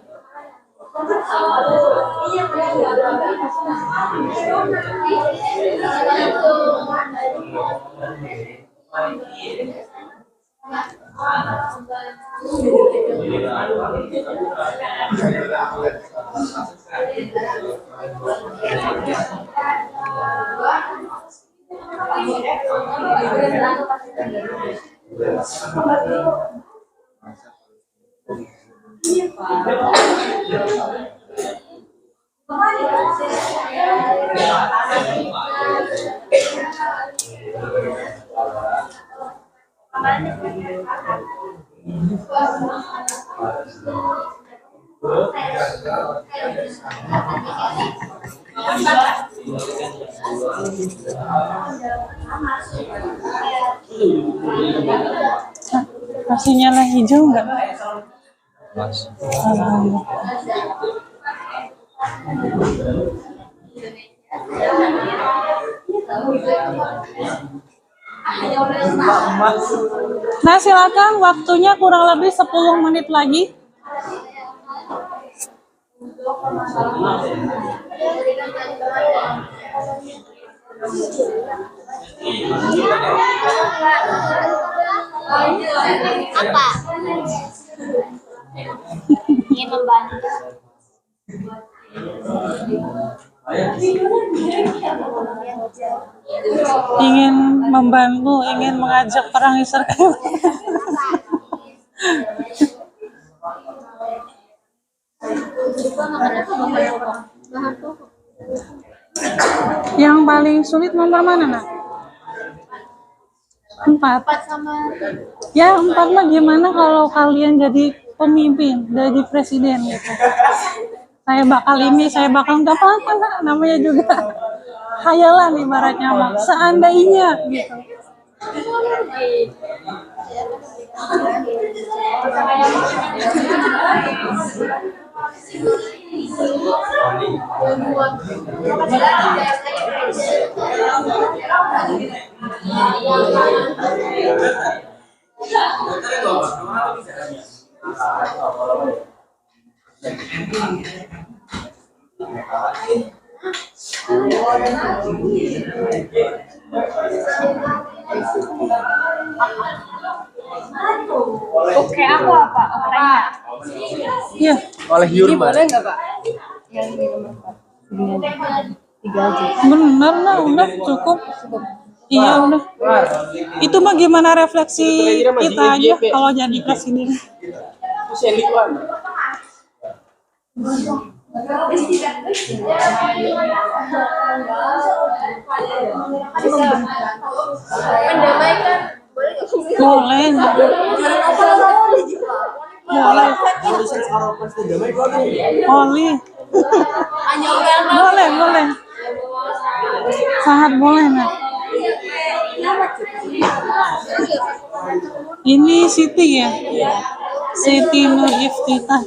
Speaker 1: Masih nyala hijau nggak? Alhamdulillah. Nah, silakan, waktunya kurang lebih 10 menit lagi.
Speaker 8: Apa? Ingin membantu.
Speaker 1: Ingin membantu, ingin mengajak perang Israel. Yang paling sulit nomor mana, Nak? 4. Ya, 4 mah gimana kalau kalian jadi pemimpin, jadi presiden gitu. Saya bakal ini, saya bakal nggak apa-apa, Nak. Namanya juga hayalan ibaratnya mah. Seandainya gitu.
Speaker 5: Oke, aku apa? Ukraina.
Speaker 1: Iya.
Speaker 7: Oleh Yurman.
Speaker 5: Enggak, Pak? Yang ini nomor 4. 3 aja.
Speaker 1: Bener lah, udah cukup. Iya udah. Itu mah gimana refleksi kita aja kalau jadi presiden. Boleh. Boleh. Boleh. Boleh, boleh. Sangat boleh, Nak. Ini Siti ya? Siti Nur Iftitah.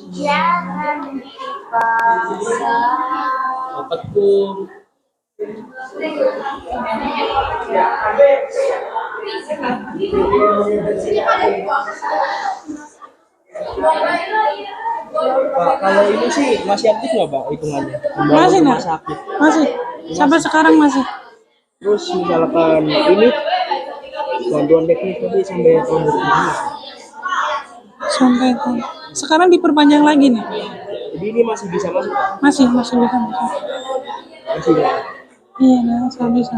Speaker 3: Jangan dipaksa.
Speaker 6: Dapat tuh.
Speaker 7: Pak, kalau ini sih masih aktif nggak Pak hitungannya? Membangun
Speaker 1: Masih,
Speaker 7: rumah
Speaker 1: Nak.
Speaker 7: sakit.
Speaker 1: Masih. Sampai sekarang masih.
Speaker 7: Terus misalkan ini bantuan teknis tadi sampai tahun 2017.
Speaker 1: Sampai itu. Sekarang diperpanjang lagi nih.
Speaker 7: Jadi ini masih bisa masuk Pak?
Speaker 1: Masih bisa masuk.
Speaker 7: Masih ya?
Speaker 1: Iya, nah, saya bisa.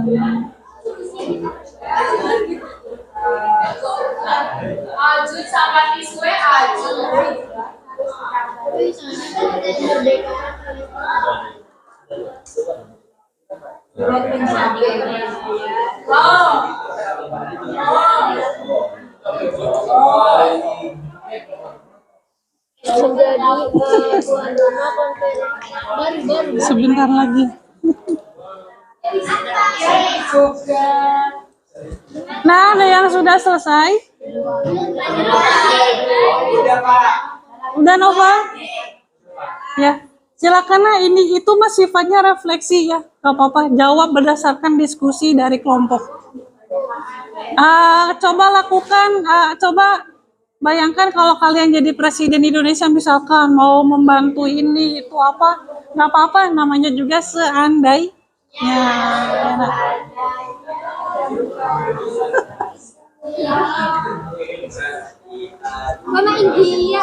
Speaker 3: Ajun sama Tiswe Ajun.
Speaker 1: Sebentar lagi. Nah, ada yang sudah selesai? Udah, Nova? Ya, silakan. Nah, ini itu mas sifatnya refleksi ya, gak apa-apa. Jawab berdasarkan diskusi dari kelompok. Coba lakukan, coba bayangkan kalau kalian jadi presiden Indonesia misalkan mau membantu ini itu apa, nggak apa-apa, namanya juga seandainya. Ya, nah.
Speaker 8: Mama India.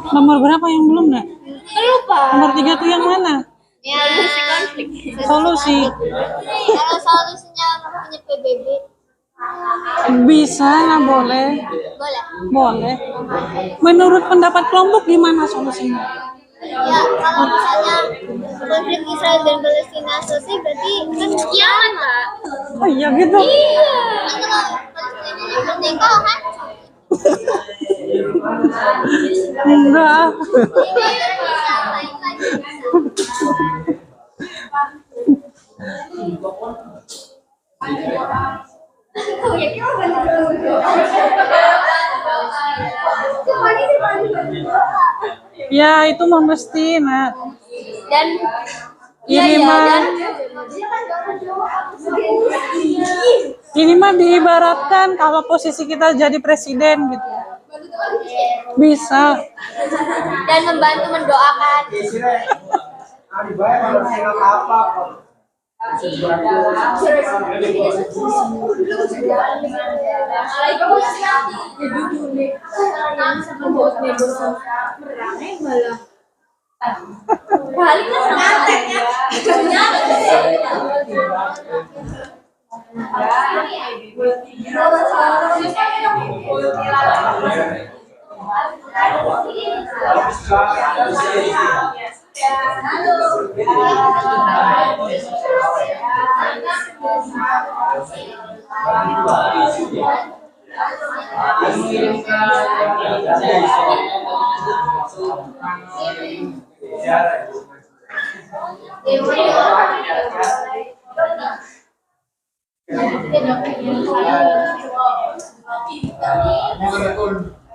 Speaker 1: Nomor berapa yang belum, Nak?
Speaker 8: Lupa.
Speaker 1: Nomor 3 tuh yang mana?
Speaker 8: Ya, konflik.
Speaker 1: Solusi.
Speaker 8: Kalau solusinya punya PBB.
Speaker 1: Bisa, nggak boleh?
Speaker 8: Boleh.
Speaker 1: Boleh. Menurut pendapat kelompok gimana solusinya?
Speaker 8: Ya, kalau misalnya konflik Israel dan Palestina selesai berarti kan kiamat, Kak.
Speaker 1: Oh iya gitu.
Speaker 8: Iya. Kan kalau Palestina merdeka kan?
Speaker 1: Enggak. Ya itu mah mesti, Nak.
Speaker 8: Dan
Speaker 1: Ini mah diibaratkan kalau posisi kita jadi presiden gitu. Bisa.
Speaker 8: dan membantu mendoakan. Balik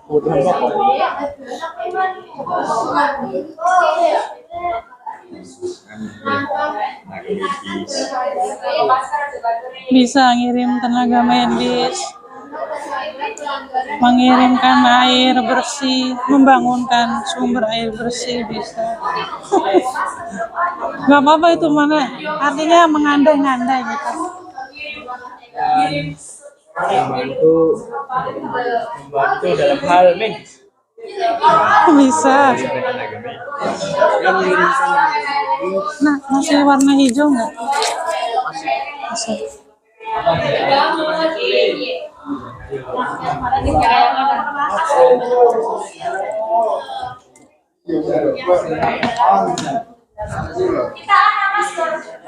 Speaker 7: Kebutuhan pokok.
Speaker 1: Bisa ngirim tenaga medis, mengirimkan air bersih, membangunkan sumber air bersih bisa. Gak apa-apa itu mana, artinya mengandai-ngandai gitu.
Speaker 7: Membantu dalam hal medis.
Speaker 1: Bisa. Nah, masih warna hijau nggak? Bisa.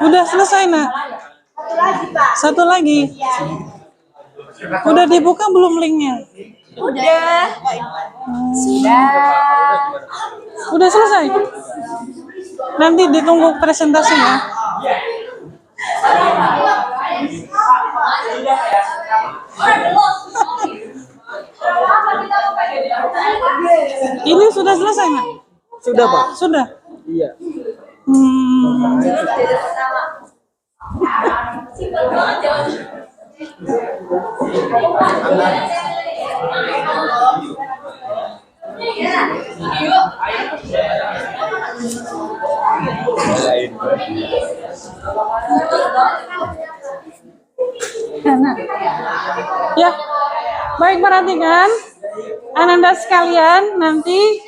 Speaker 1: Udah selesai, nak? Satu lagi. Udah dibuka belum linknya?
Speaker 5: Udah.
Speaker 1: Udah selesai? Nanti ditunggu presentasinya. Ini sudah selesai, nak?
Speaker 7: Sudah, Pak.
Speaker 1: Sudah?
Speaker 7: Iya.
Speaker 1: Ya, baik, perhatikan Ananda sekalian, nanti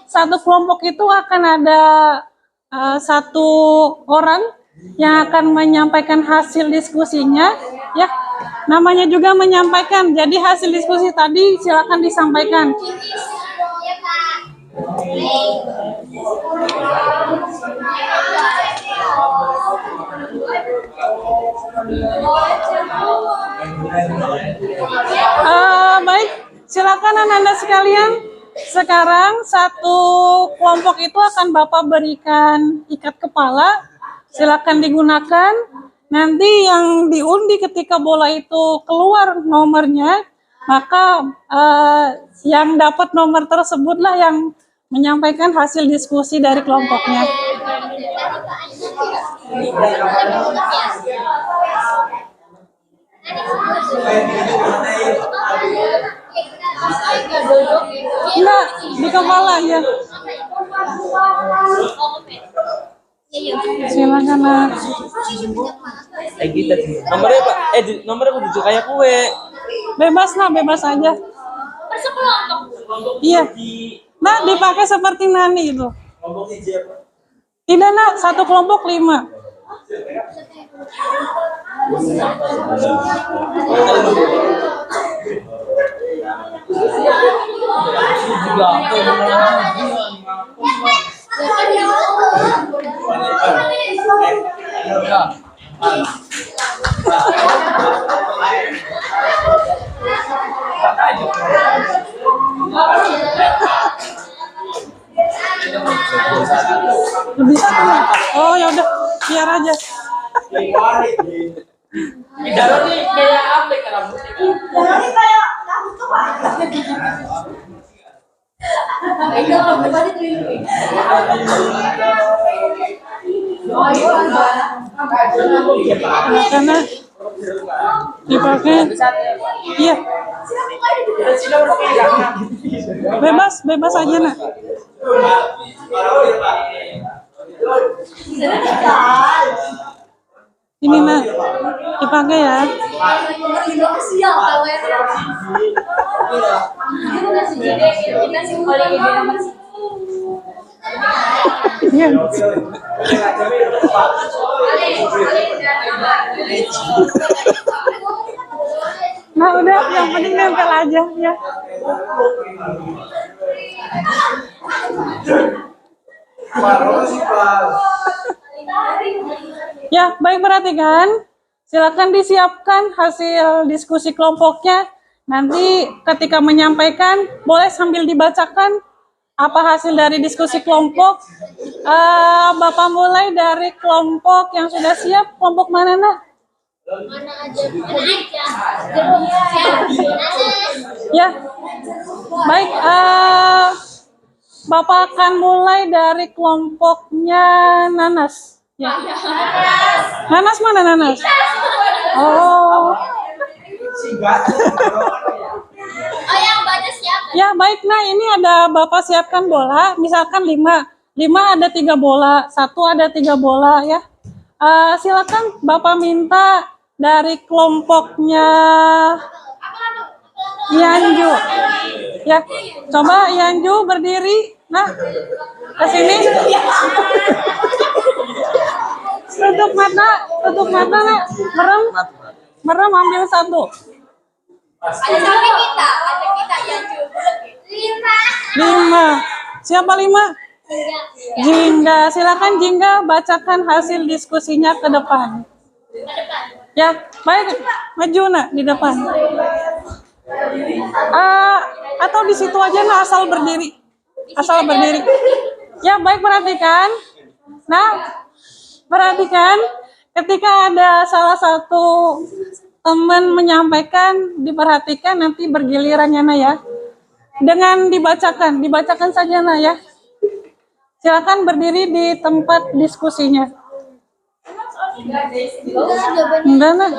Speaker 1: satu kelompok itu akan ada satu orang yang akan menyampaikan hasil diskusinya, ya. Namanya juga menyampaikan. Jadi hasil diskusi tadi silakan disampaikan. Baik, silakan Ananda sekalian. Sekarang satu kelompok itu akan Bapak berikan ikat kepala. Silakan digunakan. Nanti yang diundi ketika bola itu keluar nomornya, maka yang dapat nomor tersebutlah yang menyampaikan hasil diskusi dari kelompoknya. Enggak, di kepala ya. Silakan, Nak.
Speaker 6: Kita nomornya Pak, nomornya aku tujuh kayak kue.
Speaker 1: Bebas, Nak, bebas aja. Iya. Nah, dipakai seperti Nani itu. Tidak, Nak, satu kelompok 5. Bisa kan? Oh ya udah, biar aja. Karena dipakai, iya. Bebas aja, Nak. Ini, Nak, dipakai ya. Iya. Nah, udah, yang penting nempel aja ya. Ya, baik, perhatikan. Silakan disiapkan hasil diskusi kelompoknya. Nanti ketika menyampaikan, boleh sambil dibacakan apa hasil dari diskusi kelompok. Bapak mulai dari kelompok yang sudah siap. Kelompok mana, Nak?
Speaker 3: Mana aja.
Speaker 1: Ya, baik. Bapak akan mulai dari kelompoknya Nanas. Ya. Nanas mana Nanas? Oh.
Speaker 3: Oh, yang baca siapa?
Speaker 1: Ya, baik. Nah, ini ada Bapak siapkan bola. Misalkan 5. 5 ada 3 bola. 1 ada 3 bola ya. Silakan Bapak minta dari kelompoknya Yanju. Ya, coba Yanju berdiri. Nah, ke sini. Tutup mata, Nak. Merem ambil 1.
Speaker 3: Ada kita yang juga.
Speaker 1: 5. Siapa 5? Jingga. Silakan Jingga bacakan hasil diskusinya ke depan. Ya, baik. Maju Nak di depan. Atau di situ aja Nak, asal berdiri. Ya, baik, perhatikan. Nah, perhatikan ketika ada salah satu teman menyampaikan, diperhatikan nanti bergilirannya Nak ya. Dengan dibacakan saja Nak ya. Silakan berdiri di tempat diskusinya. Enggak Nak.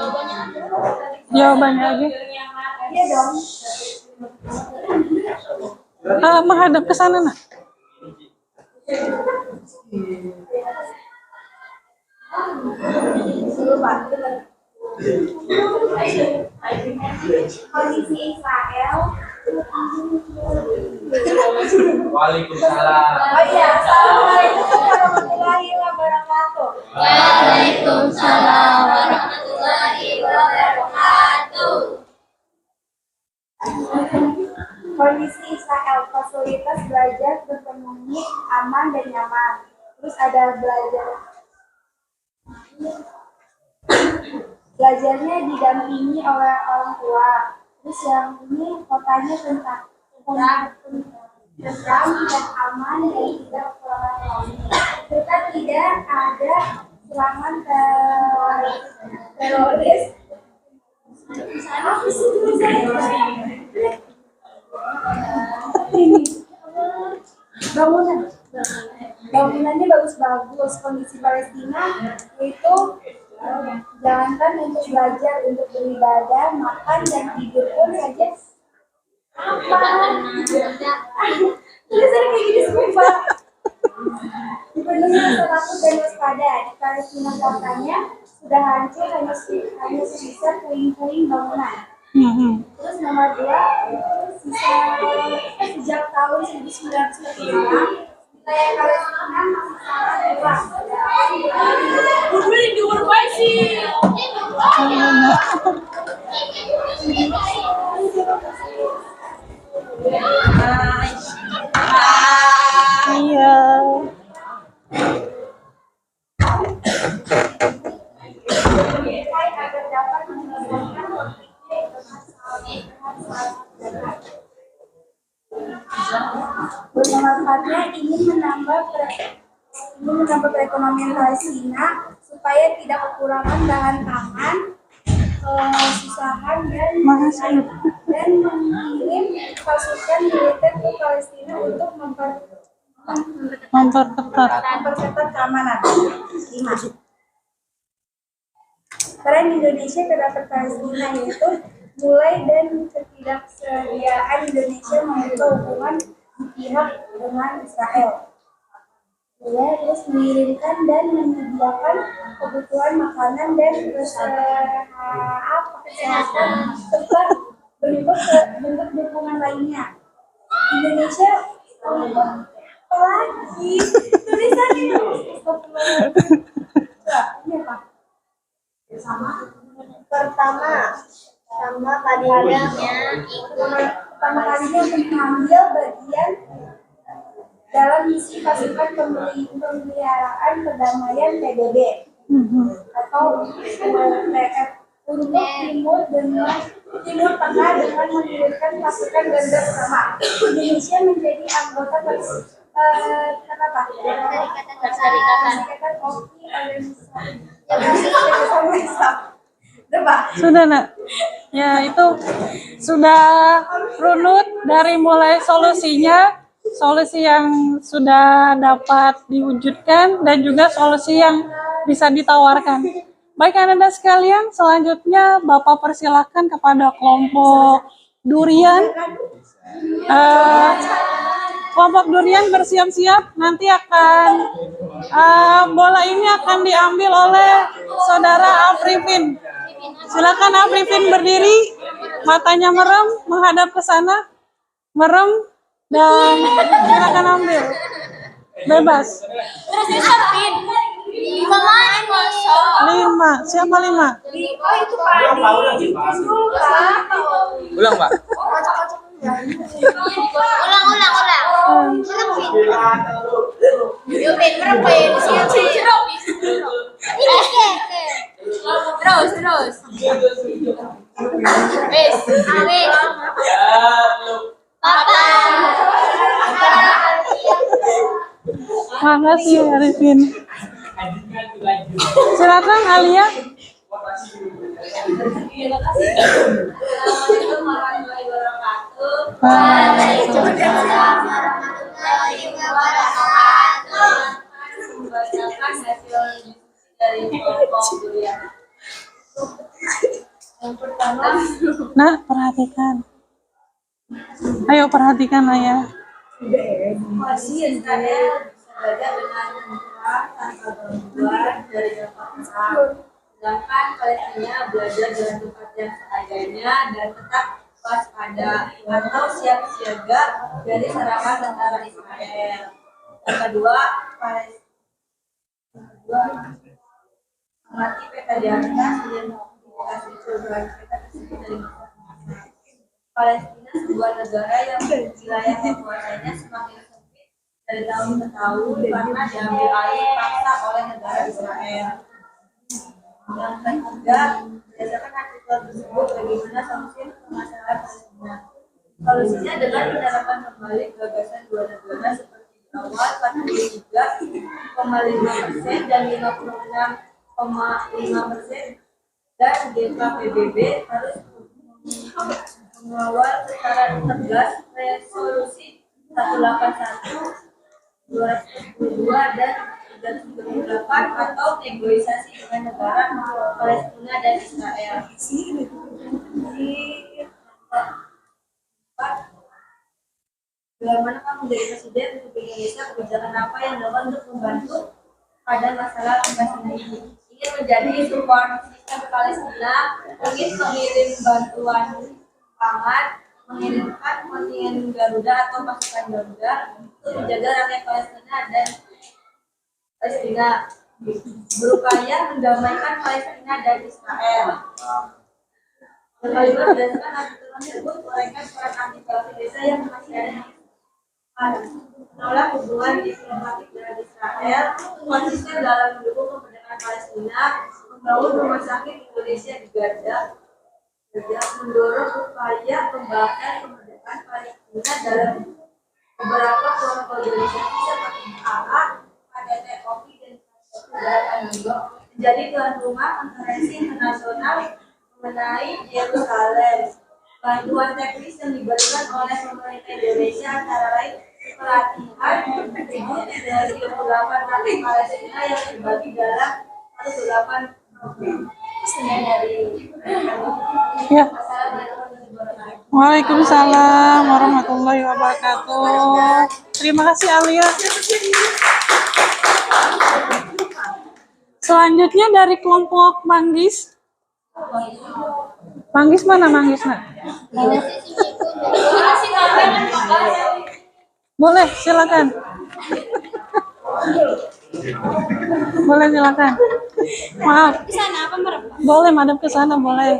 Speaker 1: Jawabannya aja. Menghadap ke sana Nak.
Speaker 3: Kondisi Israel.
Speaker 2: Waalaikumsalam.
Speaker 3: Oh iya, assalamualaikum warahmatullahi wabarakatuh. Waalaikumsalam warahmatullahi wabarakatuh. Kondisi Israel, fasilitas belajar terpenuhi, aman dan nyaman. Terus ada belajarnya didampingi oleh orang tua. Terus yang ini kotanya tentang dan aman dan tidak kekurangan ekonomi. Serta tidak ada serangan teroris. Bangunannya bagus-bagus. Kondisi Palestina itu jangankan untuk belajar, untuk beribadah, makan dan tidur pun saja tulisannya kayak gini semua. Dipenuhi rasa takut dan waspada. Di Palestina kotanya sudah hancur, hanya sisa puing-puing bangunan. Terus nomor 2, sejak tahun 1946 wilayah Palestina masih sangat luas.
Speaker 1: Iya.
Speaker 3: Agar dapat menyelesaikan bermanfaatnya ingin menambah perekonomian Palestina supaya tidak kekurangan bahan pangan, kesusahan dan mengirim pasukan militer ke Palestina untuk memperketat keamanan. 5. Peran Indonesia terhadap Palestina yaitu mulai dan ketidaksediaan Indonesia membuka hubungan pihak dengan Israel. Ya, terus mengirimkan dan menyediakan kebutuhan makanan dan kesehatan serta bentuk dukungan lainnya. Indonesia apalagi tulisannya ini apa? Pertama kalinya untuk mengambil bagian dalam misi pasukan pemeliharaan perdamaian PBB atau UPF untuk Timur Tengah dengan mengirimkan pasukan garda pertama. Indonesia menjadi anggota Perserikatan Oki
Speaker 1: Sudah nak? Ya itu sudah runut dari mulai solusinya, solusi yang sudah dapat diwujudkan dan juga solusi yang bisa ditawarkan. Baik anak-anak sekalian, selanjutnya Bapak persilahkan kepada kelompok durian. Kelompok durian bersiap-siap, nanti akan bola ini akan diambil oleh saudara Afrifin. Silakan Afrifin berdiri, matanya merem, menghadap ke sana, merem, dan silakan ambil. Bebas.
Speaker 3: Terus disapin. 5 main masuk.
Speaker 1: 5, siapa 5?
Speaker 3: Oh itu Padi.
Speaker 6: Ulang, Pak.
Speaker 3: Ulang. Yuk, Pin, berapa ya? Terus. Wes. Papa.
Speaker 1: Makasih Arifin. Silakan Alia.
Speaker 3: Waalaikumsalam warahmatullahi wabarakatuh. Membacakan hasil dari kelompok durian. Yang pertama,
Speaker 1: Nah, perhatikan. Ayo perhatikan ayah.
Speaker 3: pasien saya belajar dengan mudah tanpa gangguan dari yang paham. Sedangkan Palestina belajar dengan tempat yang seadanya dan tetap waspada atau siap siaga dari serangan tentara Israel. Yang kedua, amati peta di atas dan dikasih coba peta tersebut dari masing-masing. Palestina sebuah negara yang wilayah kekuasaannya semakin sempit dari tahun ke tahun karena diambil alih paksa oleh negara Israel. Yang ketiga, berdasarkan artikel tersebut, bagaimana solusi permasalahan Palestina? Solusinya adalah penerapan kembali gagasan dua negara seperti di awal 43,5% dan 56,5%, dan GKPBB harus mengawal secara tegas resolusi 181, 222 dan 378 atau negosiasi dengan negara Palestina dan Israel. Bila mana kamu menjadi presiden Republik Indonesia, kebijakan apa yang dapat untuk membantu pada masalah Palestina ini? Ingin menjadi support system Palestina, ingin mengirim bantuan pangan, mengirimkan kontingen Garuda atau pasukan Garuda untuk menjaga rakyat Palestina dan Palestina, berupaya mendamaikan Palestina dan Israel. Yang kedua, berdasarkan artikel tersebut, uraikan peran aktif desa yang masih ada menolak hubungan diplomatik dengan Israel, konsisten dalam mendukung kemerdekaan Palestina, membangun rumah sakit Indonesia di Gaza, mendorong upaya pembahasan kemerdekaan Palestina dalam beberapa kelompok organisasi seperti AA, KTT OPI dan menjadi tuan rumah konferensi internasional mengenai Yerusalem. Bantuan teknis yang diberikan oleh pemerintah Indonesia antara lain pelatihan dari 28 rakyat Palestina yang dibagi dalam 18 dari
Speaker 1: Ya. Waalaikumsalam warahmatullahi wabarakatuh. Terima kasih Alia. Selanjutnya dari kelompok Manggis. Manggis mana Manggis nak? Boleh silakan. Boleh silakan. Maaf. Boleh madep ke sana boleh.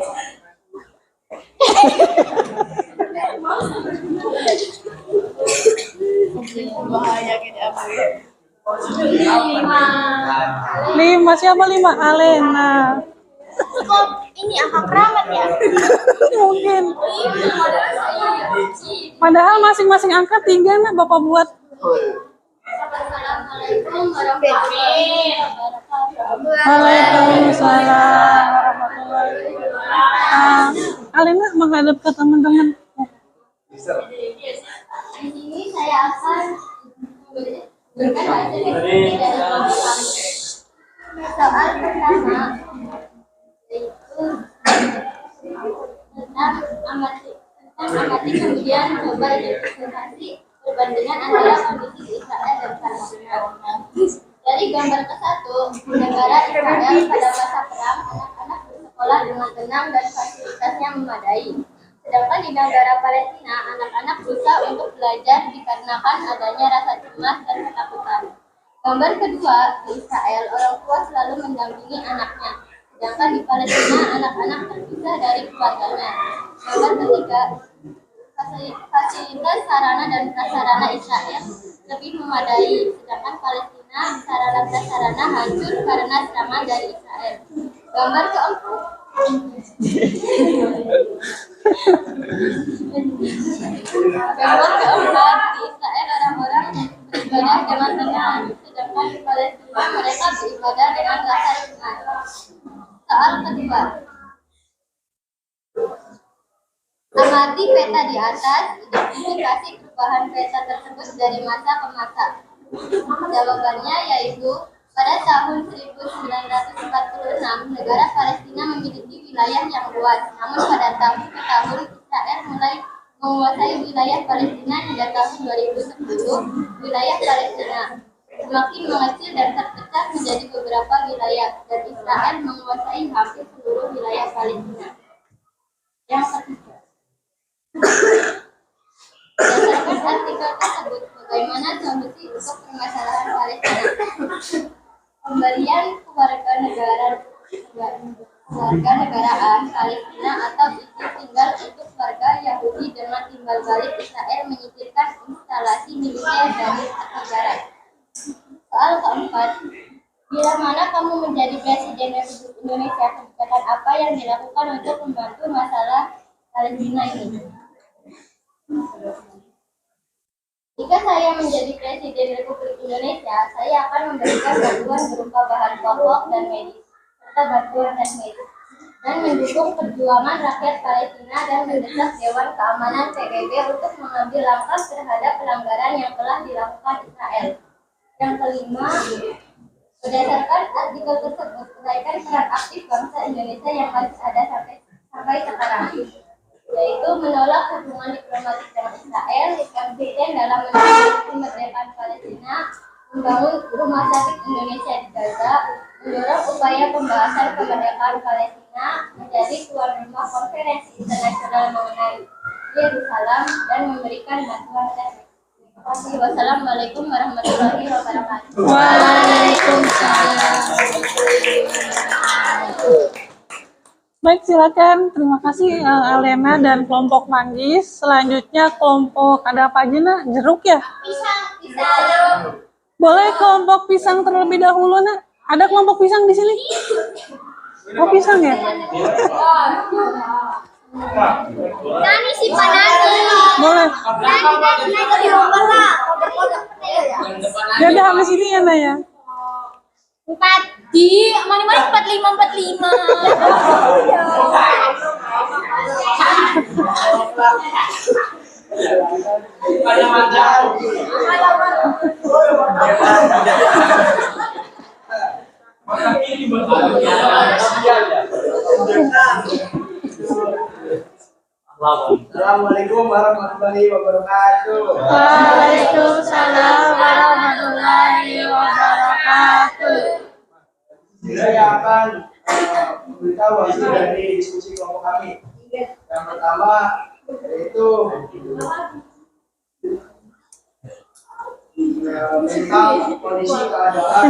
Speaker 1: Lima siapa 5? Alena.
Speaker 8: Kok ini angka keramat ya?
Speaker 1: Mungkin. Padahal masing-masing angka 3 nak Bapak buat.
Speaker 3: Assalamualaikum warahmatullahi wabarakatuh.
Speaker 1: Waalaikumsalam warahmatullahi wabarakatuh. Alena menghadap ke teman-teman.
Speaker 3: Di sini saya akan memberikan hasil diskusi dari kelompok kami. Soal pertama yaitu tentang amati kemudian coba identifikasi perbandingan antara kondisi di Israel dan Palestina. Dari gambar ke-1, negara Israel pada masa perang, anak-anak bersekolah dengan tenang dan fasilitasnya memadai. Sedangkan di negara Palestina, anak-anak berusaha untuk belajar dikarenakan adanya rasa cemas dan ketakutan. Gambar kedua, di Israel, orang tua selalu mendampingi anaknya. Sedangkan di Palestina, anak-anak terpisah dari keluarganya. Gambar ketiga, fasilitas sarana dan prasarana Israel lebih memadai, sedangkan Palestina sarana prasarana hancur karena serangan dari Israel. Gambar keempat, di Israel orang-orang beribadah dengan tenang, sedangkan di Palestina mereka beribadah dengan rasa cemas. Soal kedua, amati peta di atas, identifikasi perubahan peta tersebut dari masa ke masa. Jawabannya yaitu pada tahun 1946 negara Palestina memiliki wilayah yang luas, namun pada tahun ke tahun Israel mulai menguasai wilayah Palestina hingga tahun 2010 wilayah Palestina semakin mengecil dan terpecah menjadi beberapa wilayah, dan Israel menguasai hampir seluruh wilayah Palestina. Yang ketiga, berdasarkan artikel tersebut, bagaimana solusi untuk permasalahan Palestina? Pemberian kewarganegaraan Palestina atau izin tinggal untuk warga Yahudi dengan timbal balik Israel menyingkirkan instalasi militer dari negara. Soal keempat, bila mana kamu menjadi Presiden Republik Indonesia, kebijakan apa yang dilakukan untuk membantu masalah Palestina ini? Jika saya menjadi Presiden Republik Indonesia, saya akan memberikan bantuan berupa bahan pokok dan medis, serta bantuan teknis, dan mendukung perjuangan rakyat Palestina dan mendesak Dewan Keamanan PBB untuk mengambil langkah terhadap pelanggaran yang telah dilakukan Israel. Yang kelima, berdasarkan artikel tersebut, uraikan peran aktif bangsa Indonesia yang masih ada sampai sekarang, yaitu menolak hubungan diplomatik dengan Israel, konsisten dalam menolak kemerdekaan Palestina, membangun rumah sakit Indonesia di Gaza, mendorong upaya pembahasan kemerdekaan Palestina menjadi tuan rumah konferensi internasional mengenai Yerusalem, dan memberikan bantuan teknis. Terima kasih. Wassalamualaikum warahmatullahi wabarakatuh.
Speaker 1: Waalaikumsalam. Baik, silakan. Terima kasih Alena dan kelompok Manggis. Selanjutnya kelompok ada apa aja nah? Jeruk ya?
Speaker 3: Pisang.
Speaker 1: Boleh kelompok pisang terlebih dahulu nak? Ada kelompok pisang di sini? Oh, pisang ya?
Speaker 3: Nani si Panani.
Speaker 1: Boleh.
Speaker 3: Nani di lomba lah.
Speaker 1: Ya udah habis ini ya Naya.
Speaker 3: 4 di mana 45.
Speaker 4: Assalamualaikum warahmatullahi wabarakatuh.
Speaker 1: Waalaikumsalam warahmatullahi wabarakatuh.
Speaker 4: Saya akan memberitahu hasil dari diskusi kelompok kami. Yang pertama yaitu tentang kondisi keadaan.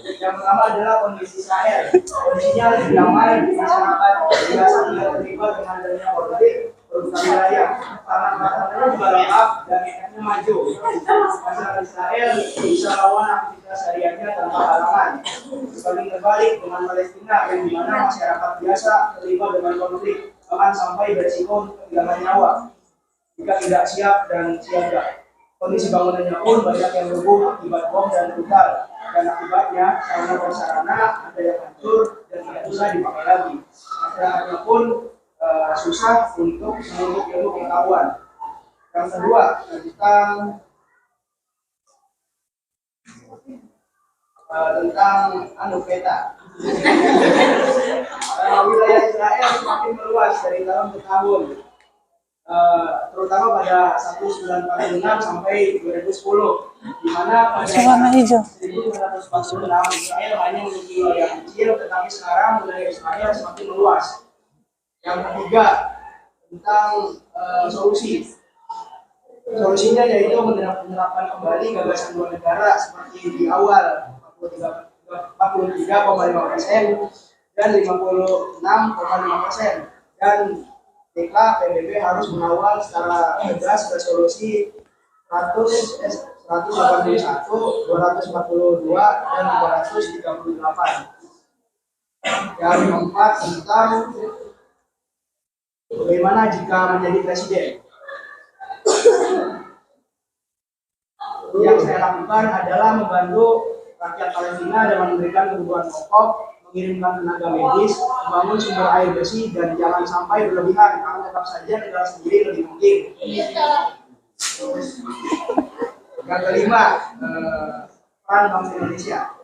Speaker 4: Yang pertama adalah kondisi Israel. Kondisinya lebih damai, masyarakat biasa tidak terlibat dengan adanya konflik berusaha wilayah. Tanah-tanahnya juga lengkap dan rakyatnya maju. Masyarakat Israel bisa lawan aktivitas hariannya tanpa halangan. Sebaliknya terbalik dengan Palestina, yang dimana masyarakat biasa terlibat dengan konflik bahkan sampai berisiko kehilangan nyawa jika tidak siap dan siaga. Kondisi bangunannya pun banyak yang rubuh akibat bom dan brutal. dan akibatnya sarana prasarana ada yang hancur dan tidak bisa dipakai lagi. Masyarakatnya pun susah untuk menuntut ilmu pengetahuan. Yang kedua tentang peta. Wilayah Israel semakin meluas dari tahun ke tahun, terutama pada 1946 sampai 2010, di mana pada 1946 Israel hanya memiliki wilayah kecil, tetapi sekarang wilayah Israel semakin meluas. Yang ketiga tentang solusinya yaitu menerapkan kembali gagasan dua negara seperti di awal 43,5% dan 56,5%, dan PBB harus mengawal secara tegas resolusi 181, 242, dan 238. Yang keempat tentang bagaimana jika menjadi presiden. Yang saya lakukan adalah membantu rakyat Palestina dengan memberikan kebutuhan pokok, mengirimkan tenaga medis, membangun sumber air bersih, dan jangan sampai berlebihan karena tetap saja negara sendiri lebih penting. Yang kelima, peran bangsa Indonesia.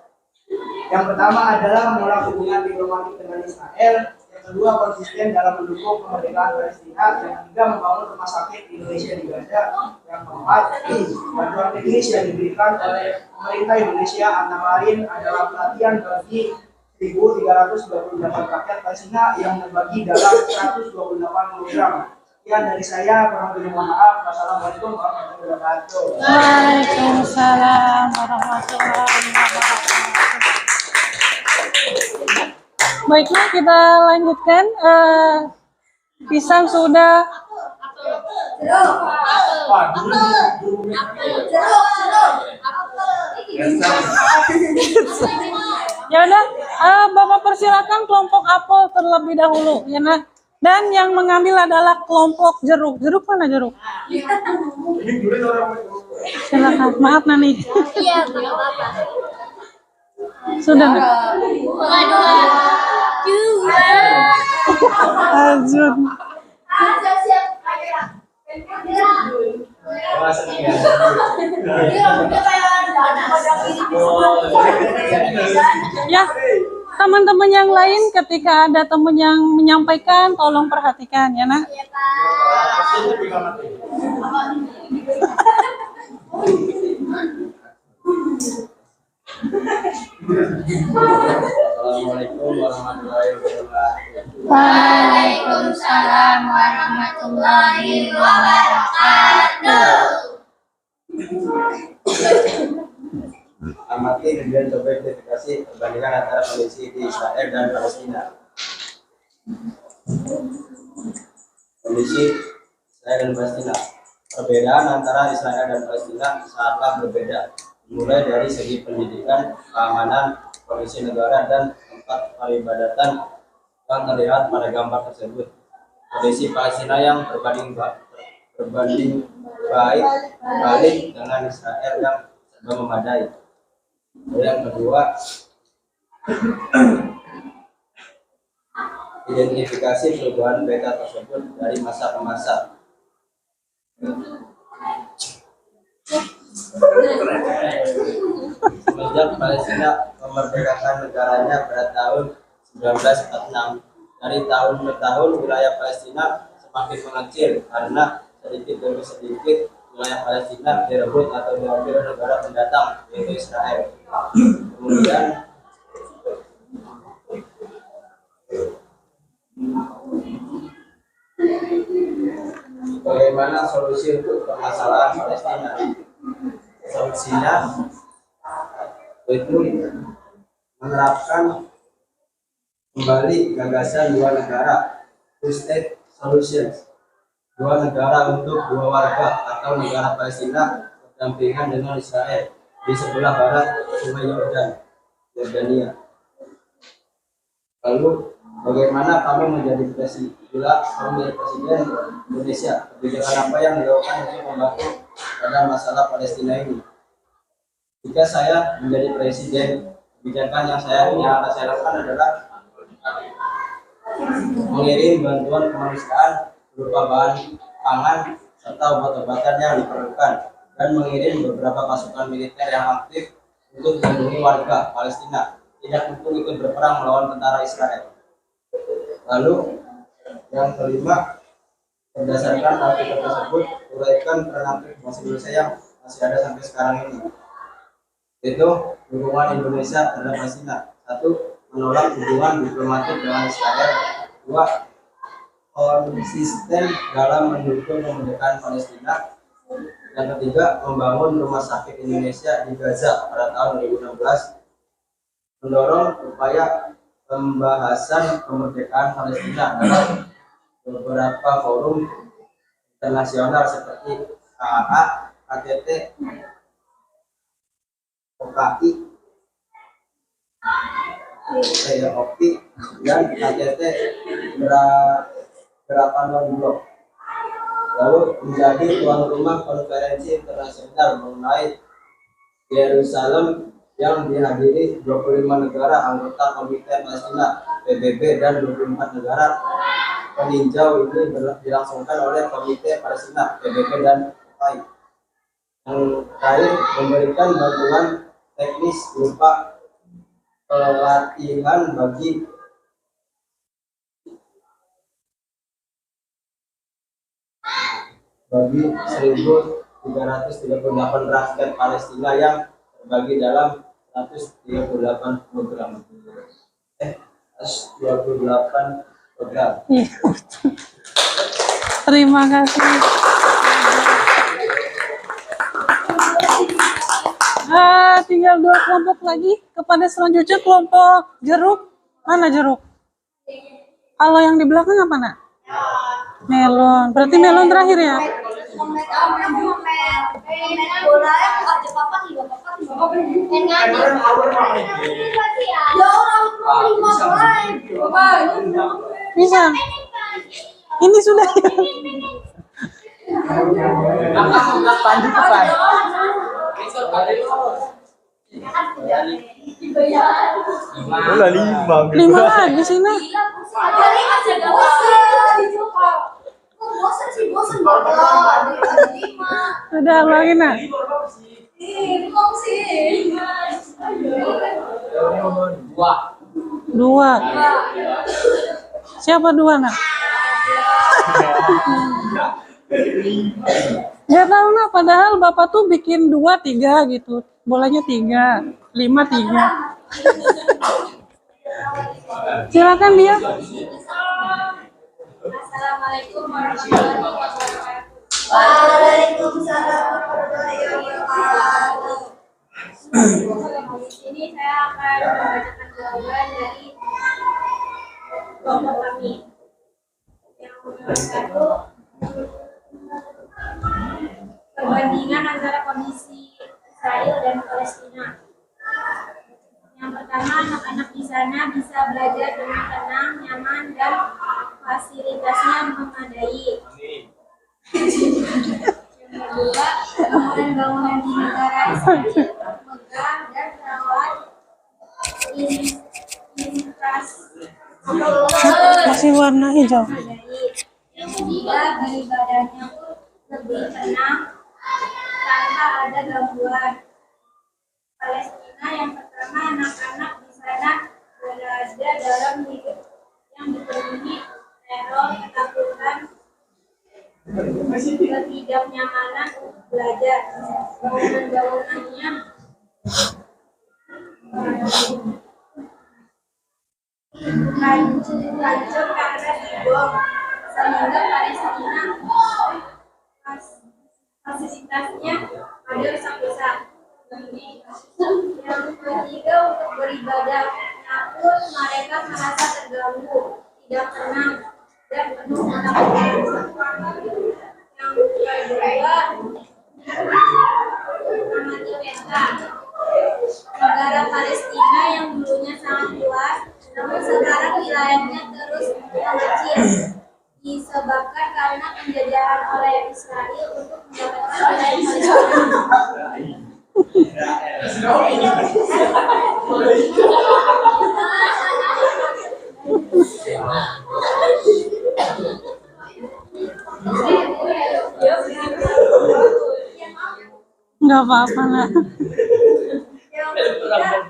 Speaker 4: Yang pertama adalah menolak hubungan diplomatik dengan Israel. Yang kedua, konsisten dalam mendukung kemerdekaan Palestina. Yang ketiga, membangun rumah sakit di Indonesia di Gaza. Yang keempat, bantuan teknis yang diberikan oleh pemerintah Indonesia antara lain adalah pelatihan bagi 1.328 rakyat Palestina yang terbagi dalam 128 program. Sekian dari saya, kurang lebih mohon maaf. Wassalamualaikum warahmatullahi wabarakatuh.
Speaker 1: Waalaikumsalam warahmatullahi wabarakatuh. Baiklah, kita lanjutkan. Pisang sudah. Ya udah, Bapak persilakan kelompok apel terlebih dahulu, ya nah. Dan yang mengambil adalah kelompok jeruk. Jeruk mana jeruk? Silakan. Maaf Nani.
Speaker 8: Iya, nggak apa-apa.
Speaker 1: Sudah nggak? Azun. Ya, teman-teman yang lain ketika ada teman yang menyampaikan, tolong perhatikan ya nak.
Speaker 2: Assalamualaikum warahmatullahi wabarakatuh.
Speaker 3: Waalaikumsalam warahmatullahi wabarakatuh.
Speaker 2: Amati kemudian coba identifikasi perbandingan antara kondisi di Israel dan Palestina. Kondisi Israel dan Palestina. Perbedaan antara Israel dan Palestina sangatlah berbeda, mulai dari segi pendidikan, keamanan, kondisi negara, dan tempat peribadatan yang terlihat pada gambar tersebut. Kondisi Palestina yang berbanding balik dengan Israel yang serba memadai. Yang kedua, identifikasi perubahan peta tersebut dari masa ke masa. Semenjak Palestina memerdekakan negaranya pada tahun 1946, dari tahun ke tahun wilayah Palestina semakin mengecil karena sedikit demi sedikit wilayah Palestina direbut atau diambil negara pendatang, yaitu Israel. Kemudian bagaimana solusi untuk permasalahan Palestina? Solusinya itu menerapkan kembali gagasan dua negara, two state solution, dua negara untuk dua warga atau negara Palestina berdampingan dengan Israel di sebelah barat Sungai Yordania. Lalu bagaimana kamu menjadi presiden? Bila kamu menjadi presiden Indonesia, kebijakan apa yang dilakukan untuk membantu pada masalah Palestina ini? Jika saya menjadi presiden, kebijakan yang akan saya lakukan adalah mengirim bantuan kemanusiaan berupa bahan pangan serta obat-obatan yang diperlukan, dan mengirim beberapa pasukan militer yang aktif untuk melindungi warga Palestina tidak untuk ikut berperang melawan tentara Israel. Lalu yang kelima, berdasarkan artikel tersebut, uraikan peran aktif bangsa Indonesia yang masih ada sampai sekarang ini, yaitu dukungan Indonesia terhadap Palestina. 1. Menolak hubungan diplomatik dengan Israel. 2. Konsisten dalam mendukung kemerdekaan Palestina. Yang ketiga, membangun rumah sakit Indonesia di Gaza pada tahun 2016. Mendorong upaya pembahasan kemerdekaan Palestina dalam beberapa forum internasional seperti KAA, KTT, OKI, POP, dan KTT Gerakan Non-Blok. Lalu menjadi tuan rumah konferensi internasional mengenai Yerusalem yang dihadiri 25 negara anggota Komite Palestina PBB dan 24 negara peninjau. Ini dilangsungkan oleh Komite Palestina PBB dan OKI. Yang terakhir, memberikan bantuan teknis berupa pelatihan bagi 1.338 rakyat Palestina yang terbagi dalam 138 program. 128 program.
Speaker 1: Iya. Terima kasih. Tinggal 2 kelompok lagi. Kepada selanjutnya kelompok jeruk. Mana jeruk? Kalau yang di belakang apa, Nak? Melon. Berarti melon terakhir ya? Bisa. Ini sudah.
Speaker 7: Lanjut apa? Udah
Speaker 1: 5 lagi sih, Nak. Udah lagi, Nak. 2. Siapa 2, Nak? Ya tahu, Nak, padahal Bapak tuh bikin 2, 3 gitu. Bolanya 3, 5, 3. Silakan dia.
Speaker 3: Assalamualaikum warahmatullahi wabarakatuh. Waalaikumsalam warahmatullahi wabarakatuh. Di sini saya akan membacakan jawaban dari kelompok kami. Yang satu, perbandingan antara kondisi Israel dan Palestina. Yang pertama, anak-anak di sana bisa belajar dengan tenang, nyaman, dan fasilitasnya memadai. Yang kedua, bangunan-bangunan di negara Israel megah dan rawan infrastruktur.
Speaker 1: Masih warna hijau.
Speaker 3: Yang ketiga, ibadahnya pun lebih tenang tanpa ada gangguan. Palestina yang pertama, anak-anak di sana berada dalam hidup yang dipenuhi teror, ketakutan, ketidaknyamanan untuk belajar. Bangunan-bangunannya hancur karena dibom, sehingga Palestina fasilitasnya ada rusak-rusak. Yang ketiga, untuk beribadah, namun mereka merasa terganggu, tidak tenang, dan penuh ketakutan. Yang kedua, amati peta. Negara Palestina yang dulunya sangat luas, namun sekarang wilayahnya terus mengecil, disebabkan karena penjajahan oleh Israel untuk mendapatkan wilayah Palestina.
Speaker 1: Nggak apa-apa, Nak.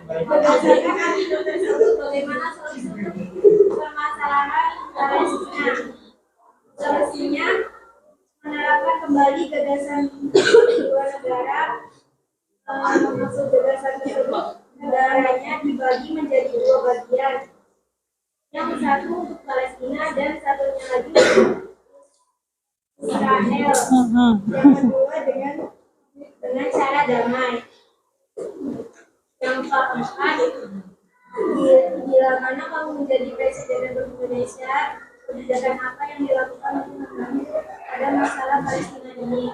Speaker 3: Berdasarkan artikel tersebut, bagaimana solusi untuk permasalahan Palestina? Solusinya menerapkan kembali gagasan dua negara. Maksud gagasan tersebut, negaranya dibagi menjadi dua bagian. Yang satu untuk Palestina dan satunya lagi untuk Israel. Yang kedua dengan cara damai. Yang keempat, bila mana kamu menjadi presiden Republik Indonesia, kebijakan apa yang dilakukan untuk membantu pada masalah Palestina ini?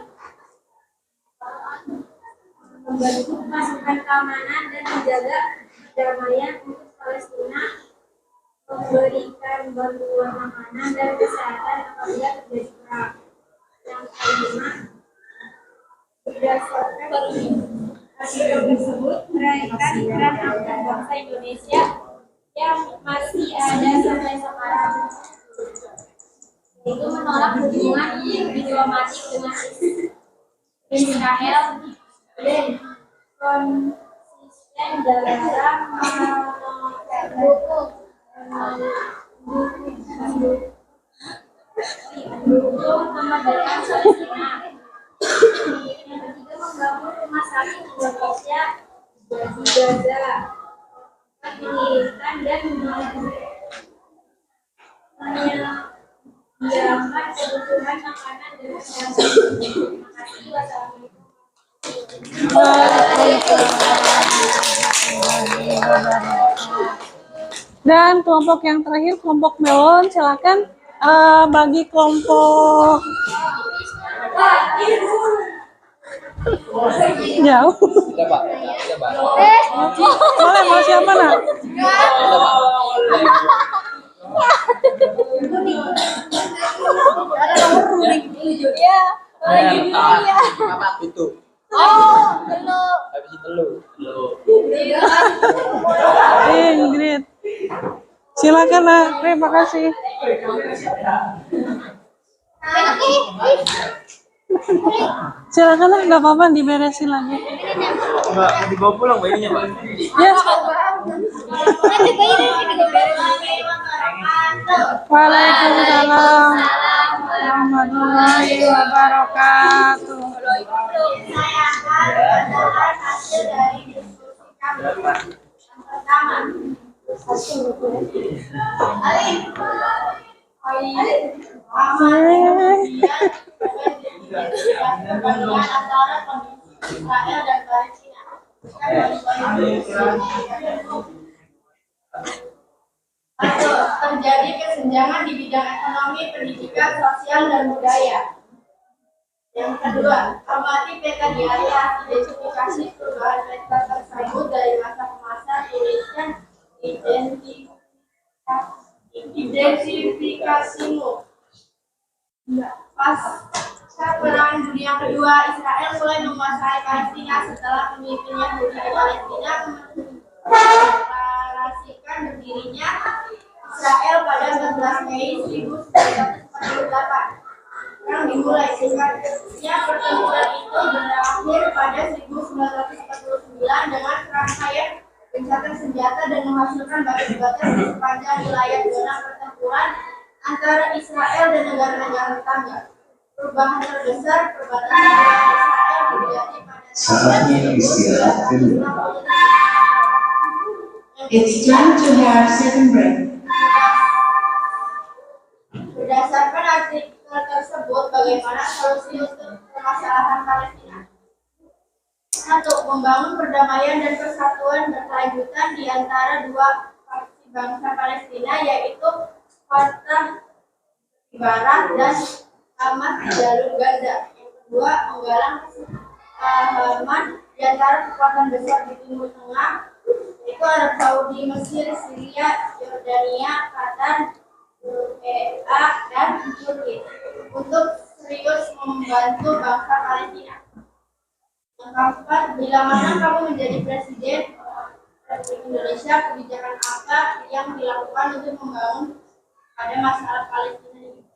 Speaker 3: Membantu pasukan keamanan dan menjaga perdamaian untuk Palestina, memberikan bantuan makanan dan kesehatan apabila terjadi perang. Yang kelima, berdasarkan artikel tersebut, meraihkan peran antar bangsa Indonesia yang masih ada sampai sekarang, yaitu menolak hubungan diplomatik dengan Israel dan konsisten dalam mendukung kemerdekaan Palestina. Yang ketiga, membangun rumah sakit Indonesia di Gaza, mengirimkan dan menyediakan kebutuhan makanan dan kesehatan. Terima kasih. Wassalamualaikum.
Speaker 1: Dan kelompok yang terakhir, kelompok melon, silakan bagi kelompok jauh. Boleh, mau siapa, Nak?
Speaker 6: Itu. Habis itu lu.
Speaker 1: Ingrid. Silakan, Nak. Terima kasih. Silakan, Nak. Nggak apa-apa, diberesin lagi.
Speaker 10: Mbak, mau dibawa pulang bayinya, Mbak?
Speaker 1: Ya. Waalaikumsalam warahmatullahi wabarakatuh.
Speaker 3: Saya akan membacakan hasil dari diskusi kami. Yang pertama, perbandingan antara kondisi Israel dan Palestina. Terjadi kesenjangan di bidang ekonomi, pendidikan, sosial, dan budaya. Yang kedua, amati peta di atas, identifikasi perubahan peta tersebut dari masa ke masa, tuliskan identifikasimu. Pasca Perang Dunia Kedua, Israel mulai menguasai Palestina setelah pemimpin Yahudi di Palestina mendeklarasikan berdirinya Israel pada 14 Mei 1948. Perang dimulai, singkatnya pertempuran itu berakhir pada 1949 dengan rangkaian gencatan senjata dan menghasilkan batu-batu di sepanjang wilayah zona pertempuran antara Israel dan negara-negara tetangga. Perubahan terbesar perbatasan Israel terjadi pada
Speaker 9: Saatnya istirahat kedua. It's time to have second break.
Speaker 3: Berdasarkan artikel tersebut, bagaimana solusi untuk permasalahan Palestina? 1. Membangun perdamaian dan persatuan berkelanjutan di antara dua faksi bangsa Palestina, yaitu Fatah di barat dan Hamas di jalur Gaza. Yang kedua, menggalang kesepahaman di antara kekuatan besar di Timur Tengah, yaitu Arab Saudi, Mesir, Syria, Yordania, Qatar, UEA, dan Turki, untuk serius membantu bangsa Palestina. Yang keempat, bila mana kamu menjadi presiden Republik Indonesia, kebijakan apa yang dilakukan untuk membangun pada masalah Palestina ini?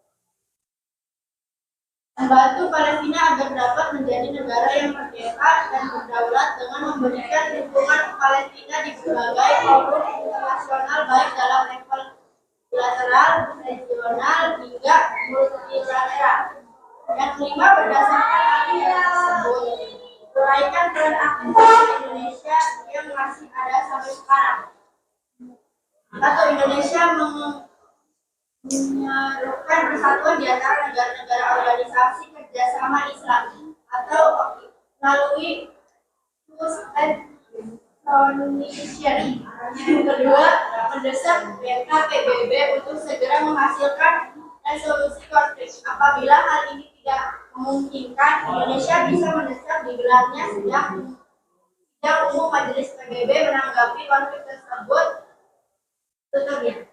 Speaker 3: Membantu Palestina agar dapat menjadi negara yang merdeka dan berdaulat dengan memberikan dukungan Palestina di berbagai forum internasional baik dalam level bilateral, regional, hingga multilateral. Yang kelima, berdasarkan agenda tersebut, uraikan peran aktif Indonesia yang masih ada sampai sekarang. Atau Indonesia menyerukan persatuan di antara negara-negara organisasi kerjasama Islam atau melalui Constitution. Yang kedua, mendesak BNPBB untuk segera menghasilkan resolusi konflik. Apabila hal ini tidak memungkinkan, Indonesia bisa mendesak digelarnya sidang umum Majelis PBB menanggapi konflik tersebut tutupnya.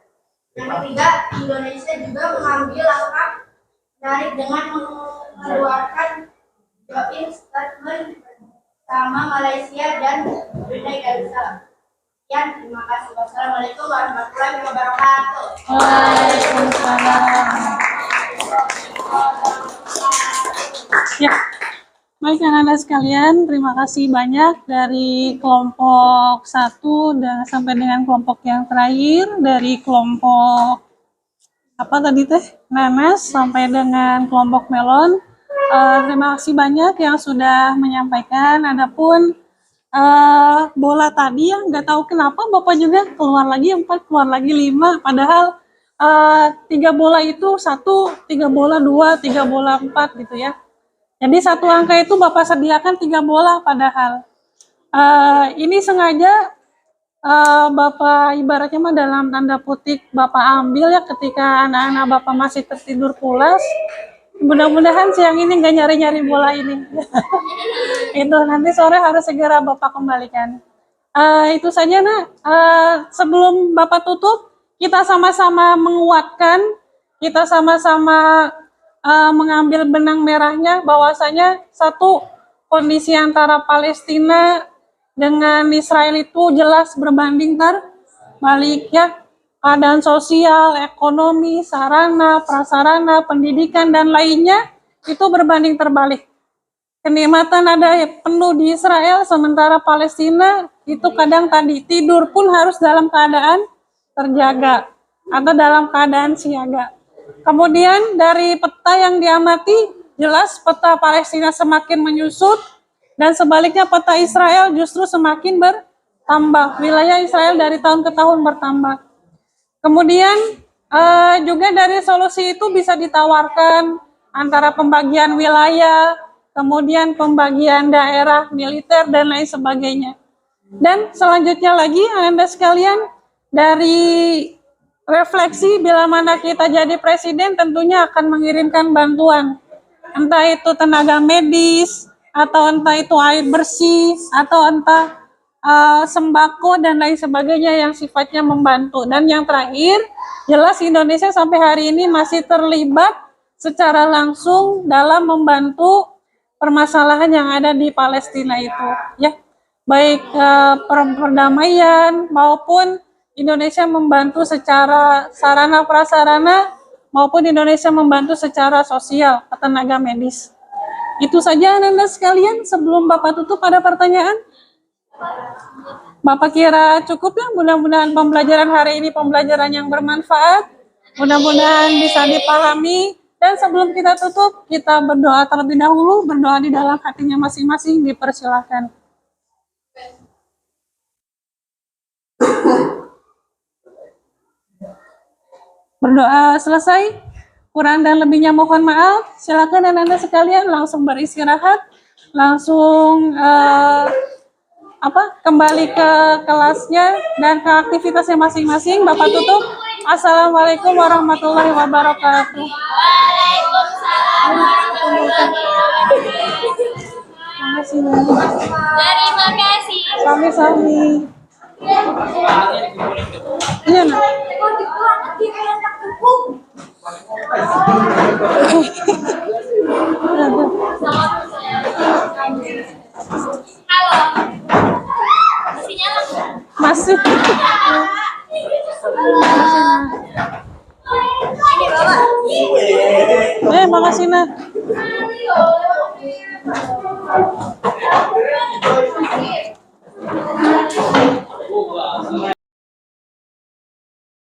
Speaker 3: Yang ketiga, Indonesia juga mengambil langkah menarik dengan mengeluarkan joint statement sama Malaysia dan Brunei Darussalam. Sekian, terima kasih. Wassalamualaikum warahmatullahi wabarakatuh.
Speaker 1: Waalaikumsalam. Ya, baik anak-anak sekalian, terima kasih banyak dari kelompok 1 dan sampai dengan kelompok yang terakhir, dari kelompok apa tadi teh, nanas sampai dengan kelompok melon. Terima kasih banyak yang sudah menyampaikan. Adapun bola tadi yang nggak tahu kenapa Bapak juga keluar lagi 4, keluar lagi 5, padahal 3 bola itu 1, 3 bola 2, 3 bola 4 gitu ya. Jadi satu angka itu Bapak sediakan 3 bola padahal. Ini sengaja Bapak ibaratnya mah dalam tanda petik Bapak ambil ya ketika anak-anak Bapak masih tertidur pulas. Mudah-mudahan siang ini nggak nyari-nyari bola ini. Itu nanti sore harus segera Bapak kembalikan. Itu saja nak. Sebelum Bapak tutup, kita sama-sama menguatkan, kita sama-sama mengambil benang merahnya bahwasanya satu, kondisi antara Palestina dengan Israel itu jelas berbanding terbalik ya. Keadaan sosial, ekonomi, sarana, prasarana, pendidikan, dan lainnya itu berbanding terbalik. Kenikmatan ada penuh di Israel, sementara Palestina itu kadang tadi tidur pun harus dalam keadaan terjaga atau dalam keadaan siaga. Kemudian dari peta yang diamati, jelas peta Palestina semakin menyusut, dan sebaliknya peta Israel justru semakin bertambah. Wilayah Israel dari tahun ke tahun bertambah. Kemudian juga dari solusi itu bisa ditawarkan antara pembagian wilayah, kemudian pembagian daerah militer dan lain sebagainya. Dan selanjutnya lagi Anda sekalian, dari refleksi bila mana kita jadi presiden tentunya akan mengirimkan bantuan. Entah itu tenaga medis, atau entah itu air bersih, atau entah sembako dan lain sebagainya yang sifatnya membantu. Dan yang terakhir, jelas Indonesia sampai hari ini masih terlibat secara langsung dalam membantu permasalahan yang ada di Palestina itu, ya, baik perdamaian maupun Indonesia membantu secara sarana prasarana maupun Indonesia membantu secara sosial, tenaga medis. Itu saja Anda sekalian. Sebelum Bapak tutup, ada pertanyaan? Bapak kira cukup ya? Mudah-mudahan pembelajaran hari ini pembelajaran yang bermanfaat, mudah-mudahan bisa dipahami. Dan sebelum kita tutup, kita berdoa terlebih dahulu, berdoa di dalam hatinya masing-masing, dipersilakan. Berdoa selesai, kurang dan lebihnya mohon maaf. Silakan Anda sekalian langsung beristirahat, langsung kembali ke kelasnya dan ke aktivitasnya masing-masing. Bapak tutup. Assalamualaikum warahmatullahi wabarakatuh.
Speaker 3: Waalaikumsalam warahmatullahi wabarakatuh. Terima kasih.
Speaker 1: Sami-sami. Iya nak.
Speaker 3: Sama
Speaker 1: Masih. Makasih nah.